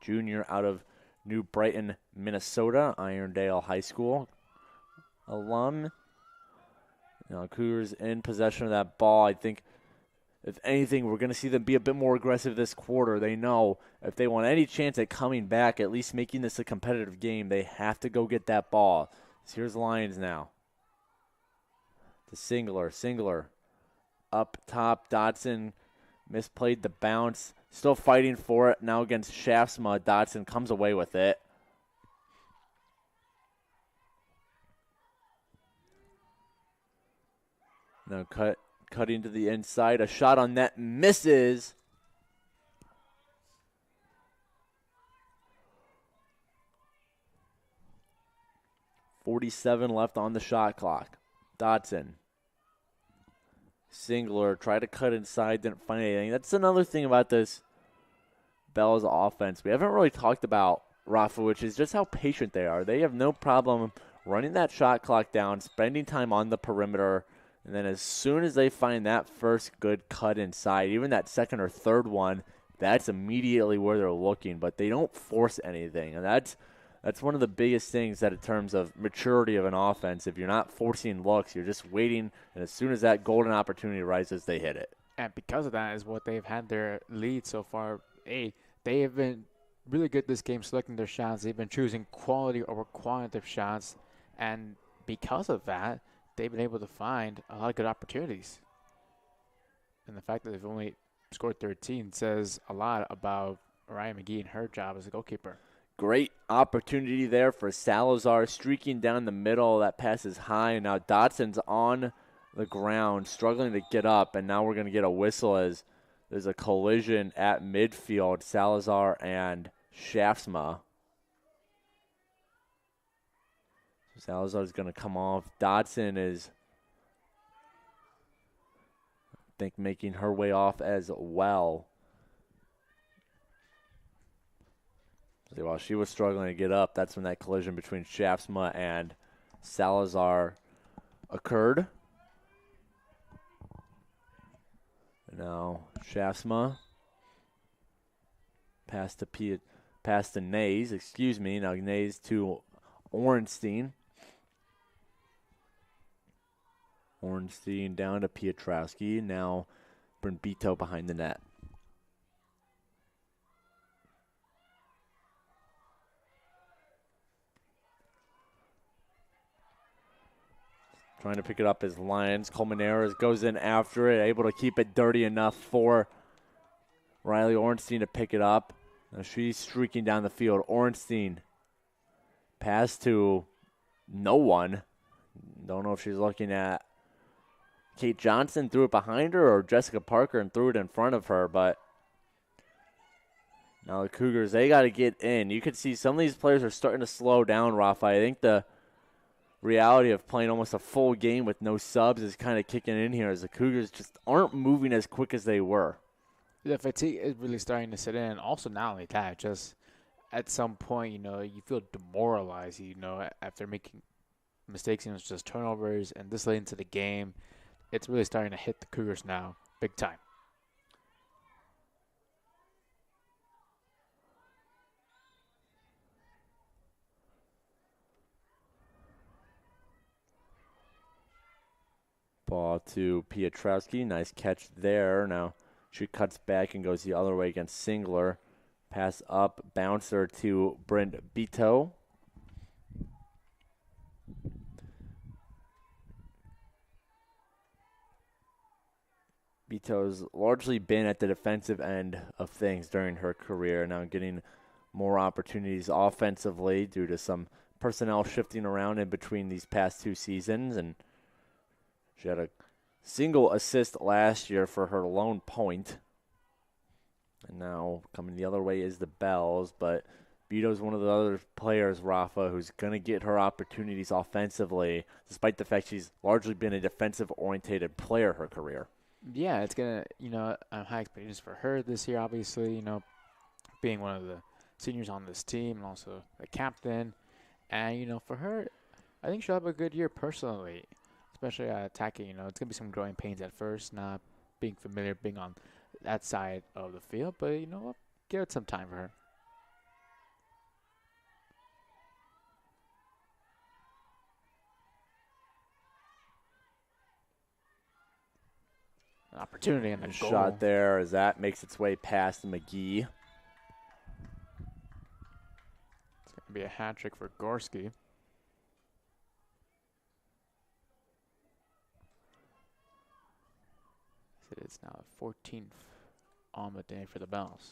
junior out of New Brighton, Minnesota, Irondale High School alum. Now, Cougars in possession of that ball. I think, if anything, we're going to see them be a bit more aggressive this quarter. They know if they want any chance at coming back, at least making this a competitive game, they have to go get that ball. So here's the Lions now. To Singler. Up top, Dotson misplayed the bounce. Still fighting for it now against Shaftsma. Dotson comes away with it. Now cutting to the inside. A shot on net misses. .47 left on the shot clock. Dotson. Singler tried to cut inside, didn't find anything. That's another thing about this Bell's offense we haven't really talked about, Rafa, which is just how patient they are. They have no problem running that shot clock down, spending time on the perimeter, and then as soon as they find that first good cut inside, even that second or third one, that's immediately where they're looking. But they don't force anything, and that's one of the biggest things that in terms of maturity of an offense. If you're not forcing looks, you're just waiting, and as soon as that golden opportunity arises, they hit it. And because of that is what they've had their lead so far. They have been really good this game selecting their shots. They've been choosing quality over quantitative shots, and because of that, they've been able to find a lot of good opportunities. And the fact that they've only scored 13 says a lot about Ryan McGee and her job as a goalkeeper. Great opportunity there for Salazar, streaking down the middle. That pass is high, and now Dotson's on the ground, struggling to get up, and now we're going to get a whistle as there's a collision at midfield, Salazar and Shaftsma. So Salazar's going to come off. Dotson is, I think, making her way off as well. While she was struggling to get up, that's when that collision between Shaftsma and Salazar occurred. And now Shaftsma pass to Nays, excuse me. Now Nays to Orenstein. Orenstein down to Piotrowski. Now Brunbito behind the net. Trying to pick it up as Lions. Colmenares goes in after it, able to keep it dirty enough for Riley Orenstein to pick it up. Now she's streaking down the field. Orenstein pass to no one. Don't know if she's looking at Kate Johnson, threw it behind her, or Jessica Parker and threw it in front of her. But now the Cougars, they got to get in. You can see some of these players are starting to slow down, Rafa. I think the reality of playing almost a full game with no subs is kind of kicking in here as the Cougars just aren't moving as quick as they were. The fatigue is really starting to set in. Also, not only that, just at some point, you feel demoralized, after making mistakes, it's just turnovers, and this late into the game, it's really starting to hit the Cougars now, big time. Ball to Piotrowski. Nice catch there. Now she cuts back and goes the other way against Singler. Pass up, bouncer to Brunbito. Bito's largely been at the defensive end of things during her career. Now getting more opportunities offensively due to some personnel shifting around in between these past two seasons, and she had a single assist last year for her lone point. And now coming the other way is the Bells. But Bito's one of the other players, Rafa, who's going to get her opportunities offensively, despite the fact she's largely been a defensive-orientated player her career. Yeah, it's going to, high expectations for her this year, obviously, being one of the seniors on this team and also the captain. And, for her, I think she'll have a good year personally. Especially attacking, it's going to be some growing pains at first, not being familiar, being on that side of the field. But, give it some time for her. An opportunity and a goal. Shot there as that makes its way past McGee. It's going to be a hat trick for Gorski. It is now 14th on the day for the Bells.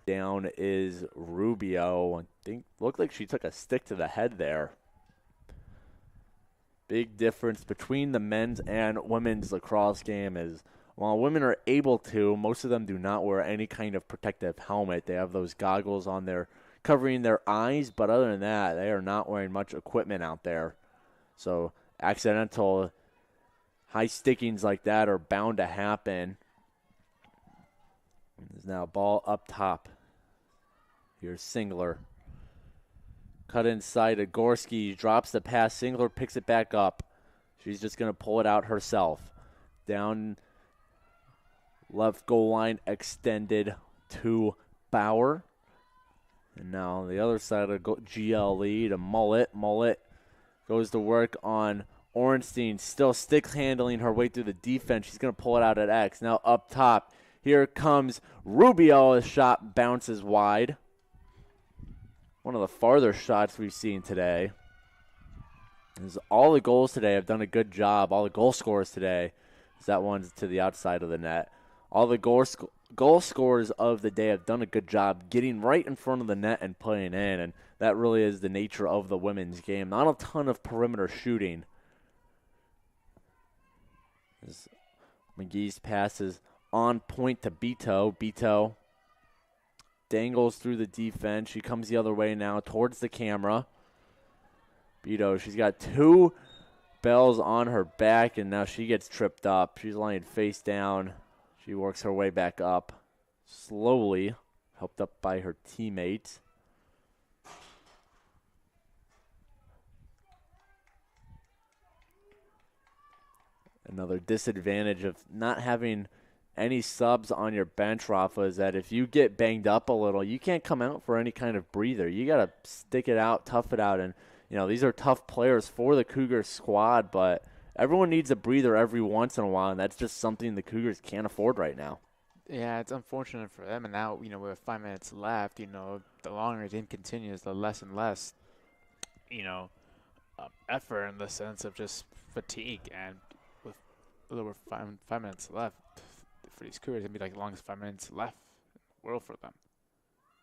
Down is Rubio. I think looked like she took a stick to the head there. Big difference between the men's and women's lacrosse game is while women are able to, most of them do not wear any kind of protective helmet. They have those goggles on there covering their eyes, but other than that, they are not wearing much equipment out there. So accidental high stickings like that are bound to happen. There's now a ball up top. Here's Singler. Cut inside to Gorski. Drops the pass. Singler picks it back up. She's just going to pull it out herself. Down left goal line extended to Bauer. And now on the other side of GLE to Mullet. Mullet goes to work on Ornstein. Still stick handling her way through the defense. She's going to pull it out at X. Now up top. Here comes Rubio. The shot bounces wide. One of the farther shots we've seen today. All the goals today have done a good job. All the goal scorers today. That one's to the outside of the net. All the goal scorers of the day have done a good job getting right in front of the net and playing in. And that really is the nature of the women's game. Not a ton of perimeter shooting. As McGee's pass is on point to Beto. Beto dangles through the defense. She comes the other way now towards the camera. Beto, she's got two Bells on her back, and now she gets tripped up. She's lying face down. She works her way back up slowly, helped up by her teammate. Another disadvantage of not having any subs on your bench, Rafa, is that if you get banged up a little, you can't come out for any kind of breather. You got to stick it out, tough it out. And, you know, these are tough players for the Cougars squad, but everyone needs a breather every once in a while, and that's just something the Cougars can't afford right now. Yeah, it's unfortunate for them. And now, you know, with 5 minutes left, you know, the longer the game continues, the less and less, you know, effort in the sense of just fatigue. And with a little over 5 minutes left, for these Cougars, it'd be like the longest 5 minutes left in the world for them.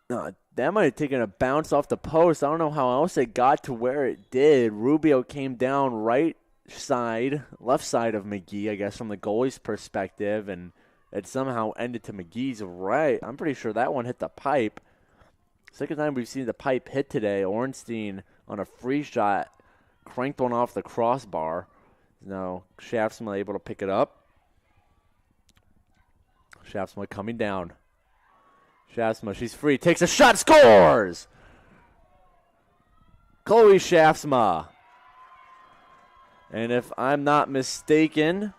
No, that might have taken a bounce off the post. I don't know how else it got to where it did. Rubio came down left side of McGee, I guess, from the goalie's perspective, and it somehow ended to McGee's right. I'm pretty sure that one hit the pipe. Second time we've seen the pipe hit today. Ornstein on a free shot cranked one off the crossbar. Now Shaftsma able to pick it up. Shaftsma coming down. Shaftsma, she's free. Takes a shot, scores! Chloe Shaftsma. And if I'm not mistaken,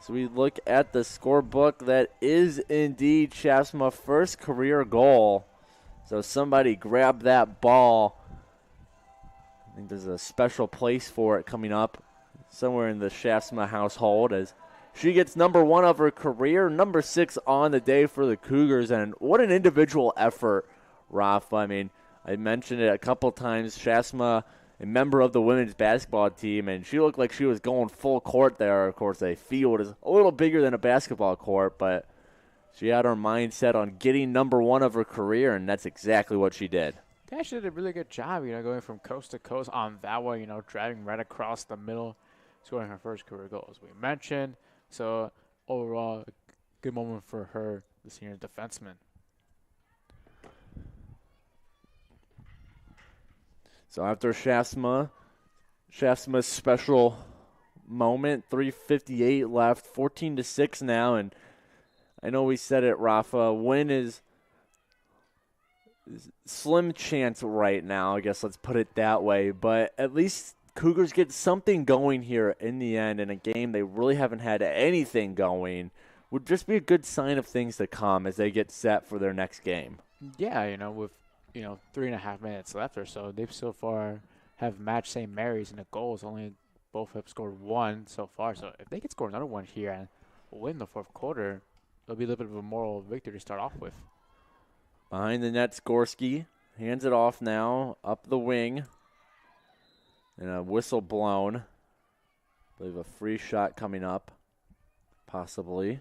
so we look at the scorebook, that is indeed Shaftsma's first career goal. So somebody grab that ball. I think there's a special place for it coming up somewhere in the Shaftsma household as she gets number 1 of her career, number 6 on the day for the Cougars. And what an individual effort, Rafa. I mean, I mentioned it a couple times. Shaftsma, a member of the women's basketball team, and she looked like she was going full court there. Of course, a field is a little bigger than a basketball court, but she had her mindset on getting number 1 of her career, and that's exactly what she did. Yeah, she did a really good job, you know, going from coast to coast on that one, you know, driving right across the middle, scoring her first career goal, as we mentioned. So, overall, a good moment for her, the senior defenseman. So after Shaftsma's special moment, 3:58 left, 14-6 now, and I know we said it, Rafa, win is slim chance right now, I guess let's put it that way, but at least Cougars get something going here in the end in a game they really haven't had anything going. Would just be a good sign of things to come as they get set for their next game. Yeah, you know, with 3.5 minutes left or so, they've so far have matched St. Mary's in the goals, only Both have scored 1 so far. So if they could score another one here and win the fourth quarter, it'll be a little bit of a moral victory to start off with. Behind the net, Skorsky hands it off now, up the wing. And a whistle blown. I believe a free shot coming up, possibly.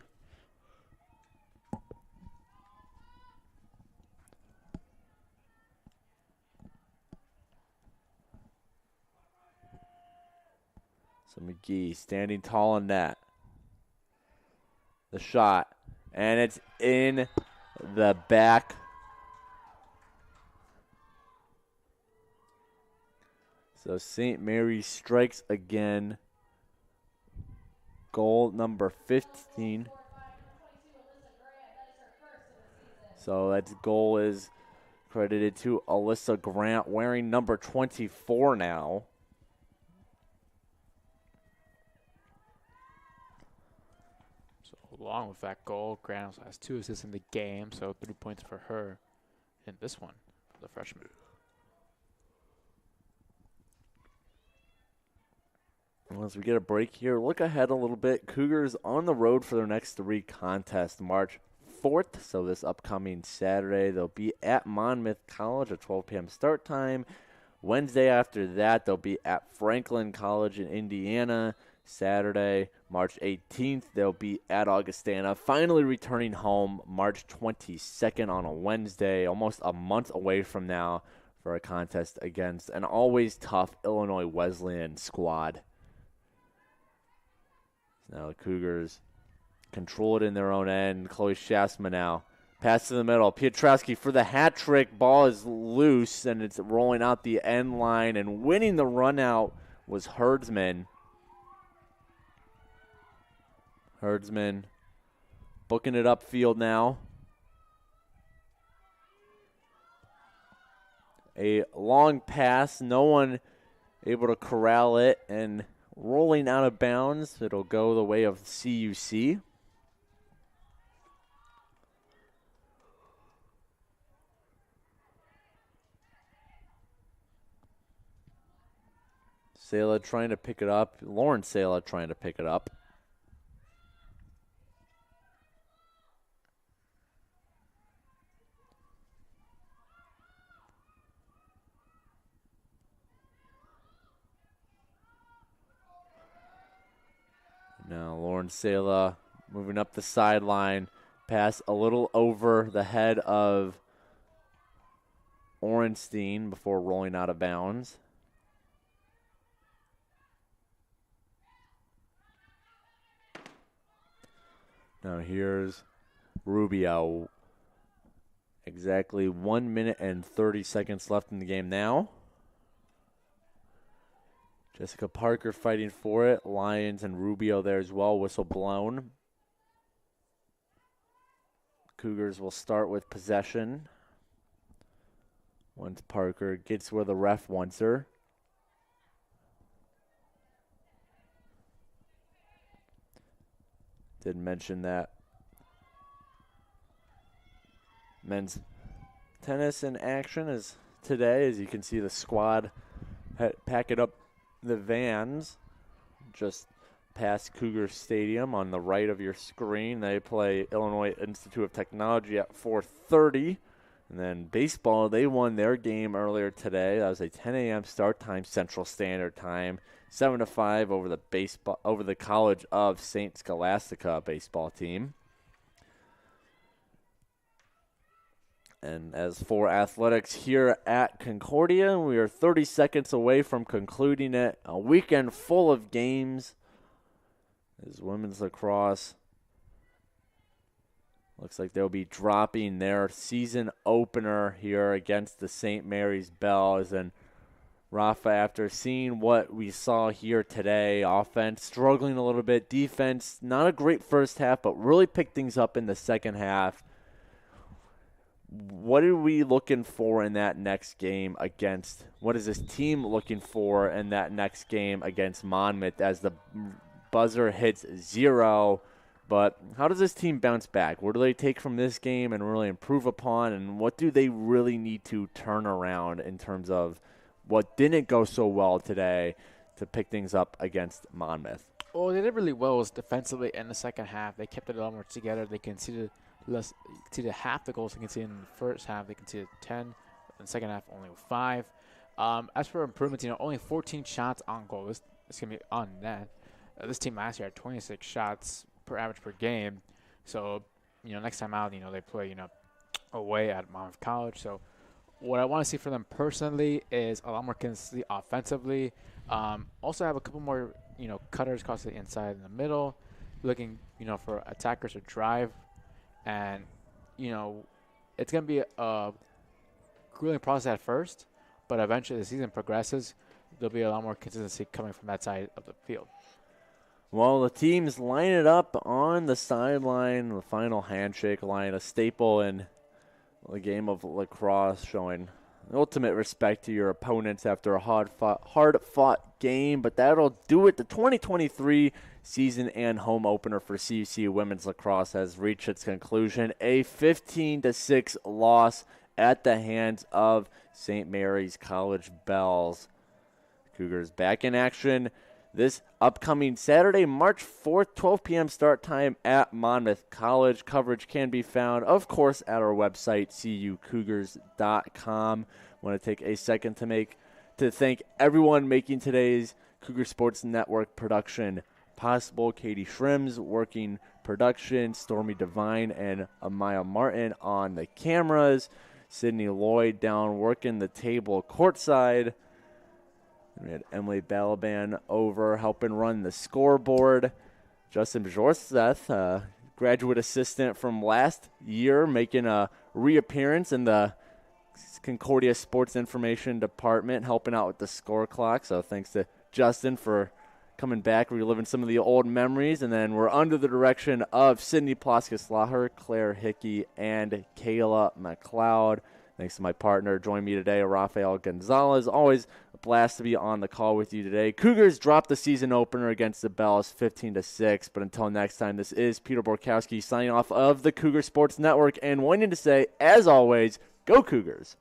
So McGee standing tall in net. The shot. And it's in the back. So St. Mary's strikes again. Goal number 15. So that goal is credited to Alyssa Grant, wearing number 24 now. So along with that goal, Grant also has 2 assists in the game, so 3 points for her in this one for the freshman. As we get a break here, look ahead a little bit. Cougars on the road for their next 3 contests. March 4th, so this upcoming Saturday, they'll be at Monmouth College at 12 p.m. start time. Wednesday after that, they'll be at Franklin College in Indiana. Saturday, March 18th, they'll be at Augustana. Finally returning home March 22nd on a Wednesday, almost a month away from now for a contest against an always tough Illinois Wesleyan squad. Now the Cougars control it in their own end. Chloe Shasma now. Pass to the middle. Piotrowski for the hat trick. Ball is loose, and it's rolling out the end line. And winning the run out was Herdsman. Herdsman booking it upfield now. A long pass. No one able to corral it, and rolling out of bounds, it'll go the way of CUC. Sela trying to pick it up. Lauren Sela trying to pick it up. Now Lauren Sela moving up the sideline. Pass a little over the head of Orenstein before rolling out of bounds. Now here's Rubio. Exactly 1 minute and 30 seconds left in the game now. Jessica Parker fighting for it. Lyons and Rubio there as well. Whistle blown. Cougars will start with possession. Once Parker gets where the ref wants her. Did mention that men's tennis in action is today. As you can see, the squad packing up the vans just past Cougar Stadium on the right of your screen. They play Illinois Institute of Technology at 4:30. And then baseball, they won their game earlier today. That was a 10 a.m. start time, Central Standard Time. 7-5 over the College of St. Scholastica baseball team. And as for athletics here at Concordia, we are 30 seconds away from concluding it. A weekend full of games. As women's lacrosse looks like they'll be dropping their season opener here against the St. Mary's Bells. And Rafa, after seeing what we saw here today, offense struggling a little bit, defense not a great first half, but really picked things up in the second half. What are we looking for in that next game against, what is this team looking for in that next game against Monmouth as the buzzer hits 0? But how does this team bounce back? What do they take from this game and really improve upon? And what do they really need to turn around in terms of what didn't go so well today to pick things up against Monmouth. Well, they did really well defensively in the second half. They kept it a lot more together. They conceded half the goals they conceded in the first half. They conceded 10. In the second half, only 5. As for improvements, only 14 shots on goal. This is going to be on net. This team last year had 26 shots per average per game. So, next time out, they play, away at Monmouth College. So, what I want to see from them personally is a lot more consistency offensively. Also have a couple more, cutters across the inside and the middle, looking, for attackers to drive. And, it's going to be a grueling process at first, but eventually the season progresses, there'll be a lot more consistency coming from that side of the field. Well, the teams line it up on the sideline, the final handshake line, a staple in the game of lacrosse, showing ultimate respect to your opponents after a hard-fought game. But that'll do it. The 2023 season and home opener for CUC women's lacrosse has reached its conclusion. A 15-6 loss at the hands of St. Mary's College Bells. Cougars back in action this upcoming Saturday, March 4th, 12 p.m. start time at Monmouth College. Coverage can be found, of course, at our website, cucougars.com. I want to take a second to thank everyone making today's Cougar Sports Network production possible. Katie Shrims working production, Stormy Devine and Amaya Martin on the cameras, Sydney Lloyd down working the table courtside. We had Emily Balaban over helping run the scoreboard. Justin Bjornseth, graduate assistant from last year, making a reappearance in the Concordia Sports Information Department, helping out with the score clock. So thanks to Justin for coming back, reliving some of the old memories. And then we're under the direction of Sydney Ploskis-Laher, Claire Hickey, and Kayla McLeod. Thanks to my partner. Join me today, Rafael Gonzalez. Always a blast to be on the call with you today. Cougars dropped the season opener against the Bells 15-6. But until next time, this is Peter Borkowski signing off of the Cougar Sports Network and wanting to say, as always, go Cougars.